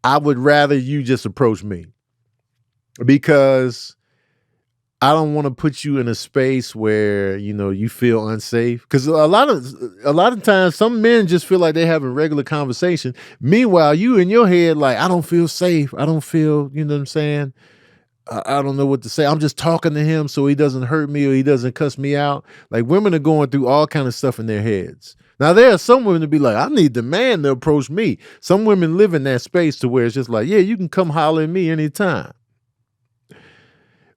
I would rather you just approach me, because I don't want to put you in a space where, you feel unsafe. Because a lot of times some men just feel like they're having regular conversation. Meanwhile, you in your head, like, I don't feel safe. I don't feel, you know what I'm saying? I don't know what to say. I'm just talking to him so he doesn't hurt me or he doesn't cuss me out. Like, women are going through all kind of stuff in their heads. Now, there are some women to be like, I need the man to approach me. Some women live in that space to where it's just like, yeah, you can come holler at me anytime.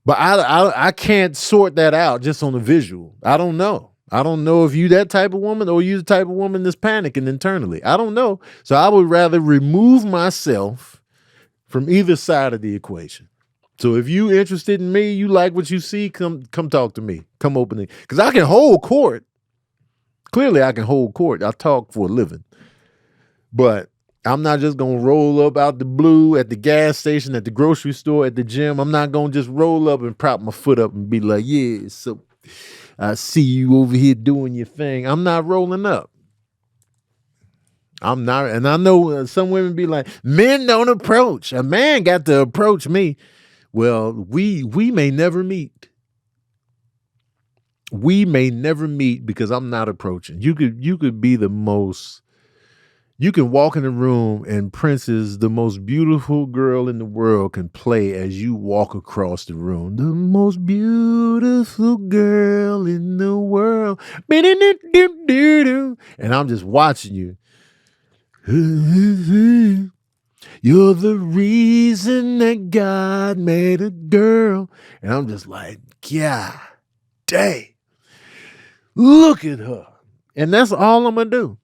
But I can't sort that out just on the visual. I don't know. I don't know if you that type of woman or you the type of woman that's panicking internally. I don't know. So I would rather remove myself from either side of the equation. So if you interested in me, you like what you see, come talk to me. Come open it. Because I can hold court. Clearly, I can hold court. I talk for a living. But I'm not just going to roll up out the blue at the gas station, at the grocery store, at the gym. I'm not going to just roll up and prop my foot up and be like, yeah, so I see you over here doing your thing. I'm not rolling up. I'm not. And I know some women be like, men don't approach. A man got to approach me. Well, we may never meet. We may never meet because I'm not approaching. You could be the most. You can walk in the room and Princess, the most beautiful girl in the world, can play as you walk across the room. The most beautiful girl in the world. And I'm just watching you. You're the reason that God made a girl. And I'm just like, God dang, look at her. And that's all I'm going to do.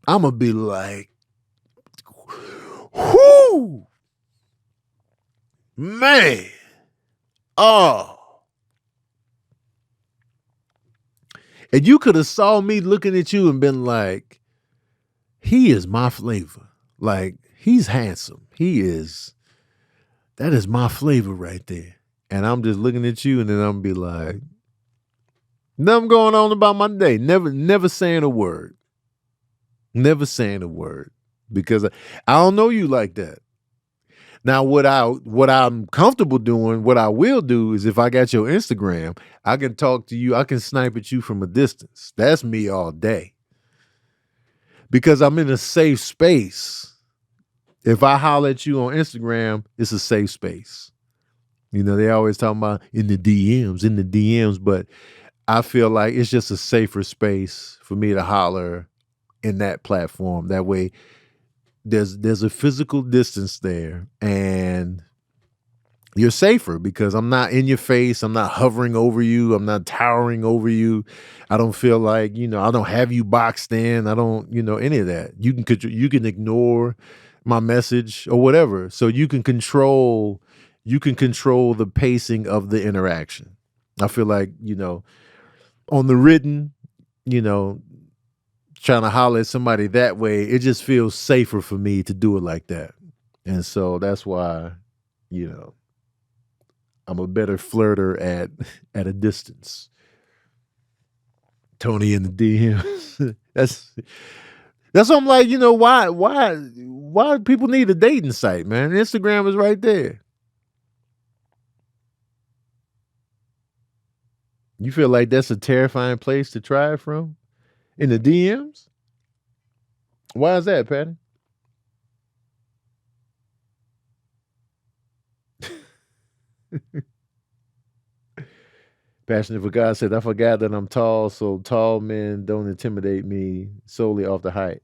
I'm going to be like, whoo, man. Oh. And you could have saw me looking at you and been like, he is my flavor. Like, he's handsome. That is my flavor right there. And I'm just looking at you and then I'm be like, nothing going on about my day. Never saying a word. Never saying a word. Because I don't know you like that. Now, what I'm comfortable doing, what I will do is if I got your Instagram, I can talk to you. I can snipe at you from a distance. That's me all day. Because I'm in a safe space. If I holler at you on Instagram, it's a safe space. They always talk about in the DMs, but I feel like it's just a safer space for me to holler in that platform. That way there's a physical distance there and you're safer because I'm not in your face. I'm not hovering over you. I'm not towering over you. I don't feel like, I don't have you boxed in. I don't, any of that. You can ignore my message or whatever. So you can control the pacing of the interaction. I feel like, on the written, trying to holler at somebody that way, it just feels safer for me to do it like that. And so that's why, I'm a better flirter at a distance. Tony in the DMs. That's what I'm like, why people need a dating site, man? Instagram is right there. You feel like that's a terrifying place to try it from? In the DMs? Why is that, Patty? Passionate for God said, I forgot that I'm tall, so tall men don't intimidate me solely off the height.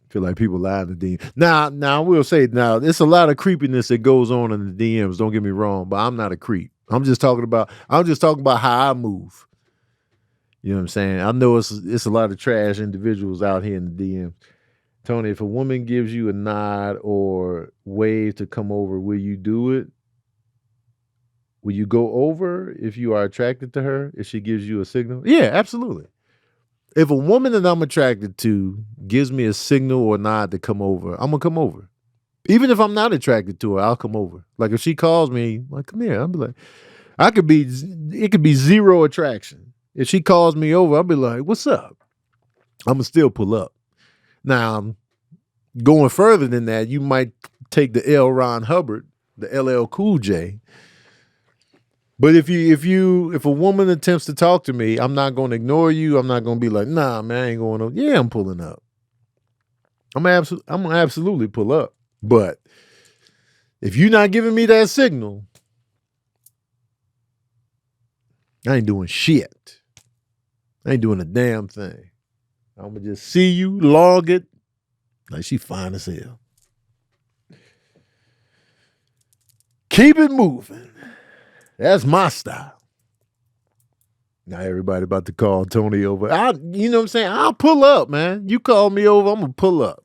Feel like people lie in the DM. Now I will say, now there's a lot of creepiness that goes on in the DMs. Don't get me wrong, but I'm not a creep. I'm just talking about how I move. You know what I'm saying? I know it's a lot of trash individuals out here in the DMs. Tony, if a woman gives you a nod or wave to come over, will you do it? Will you go over if you are attracted to her, if she gives you a signal? Yeah, absolutely. If a woman that I'm attracted to gives me a signal or nod to come over, I'm gonna come over. Even if I'm not attracted to her, I'll come over. Like if she calls me, like, come here, I'll be like, it could be zero attraction. If she calls me over, I'll be like, what's up? I'm gonna still pull up. Now, going further than that, you might take the L. Ron Hubbard, the LL Cool J. But if a woman attempts to talk to me, I'm not going to ignore you. I'm not going to be like, nah, man, I ain't going over. Yeah, I'm pulling up. I'm gonna absolutely pull up. But if you're not giving me that signal, I ain't doing shit. I ain't doing a damn thing. I'm gonna just see you, log it. Like she fine as hell. Keep it moving. That's my style. Now everybody about to call Tony over. You know what I'm saying? I'll pull up, man. You call me over, I'm gonna pull up.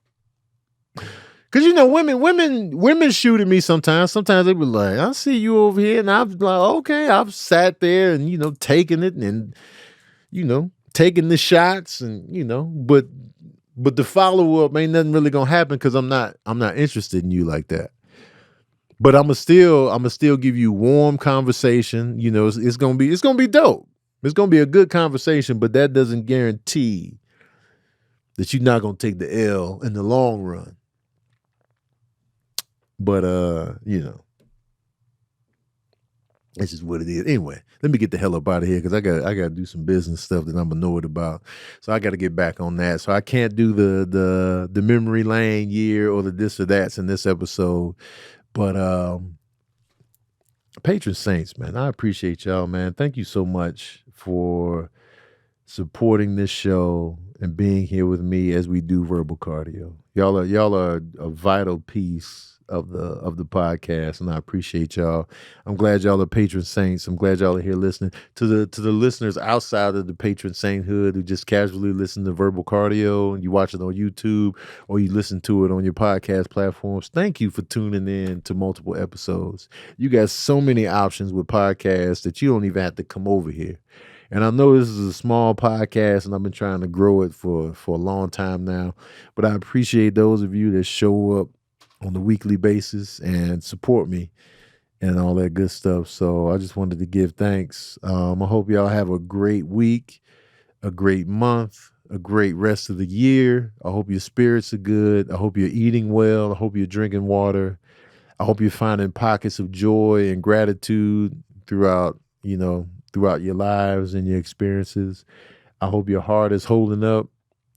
Cause you know, women shoot at me sometimes. Sometimes they be like, I see you over here, and I'm like, okay, I've sat there and taken it and taking the shots and but the follow up ain't nothing really gonna happen because I'm not interested in you like that. But I'ma still give you warm conversation. It's gonna be dope. It's gonna be a good conversation, but that doesn't guarantee that you're not gonna take the L in the long run. But this is what it is. Anyway, let me get the hell up out of here because I got to do some business stuff that I'm annoyed about. So I got to get back on that. So I can't do the memory lane year or the this or that's in this episode. But patron saints, man, I appreciate y'all, man. Thank you so much for supporting this show and being here with me as we do verbal cardio. Y'all are a vital piece of the podcast, and I appreciate y'all. I'm glad y'all are patron saints. I'm glad y'all are here listening. To the listeners outside of the patron sainthood who just casually listen to verbal cardio and you watch it on YouTube or you listen to it on your podcast platforms, thank you for tuning in to multiple episodes. You got so many options with podcasts that you don't even have to come over here. And I know this is a small podcast and I've been trying to grow it for a long time now, but I appreciate those of you that show up on a weekly basis and support me and all that good stuff. So I just wanted to give thanks. I hope y'all have a great week, a great month, a great rest of the year. I hope your spirits are good. I hope you're eating well. I hope you're drinking water. I hope you're finding pockets of joy and gratitude throughout your lives and your experiences. I hope your heart is holding up.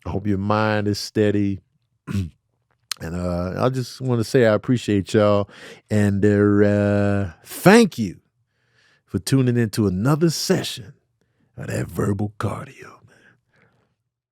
I hope your mind is steady. And I just want to say I appreciate y'all. And thank you for tuning into another session of that verbal cardio.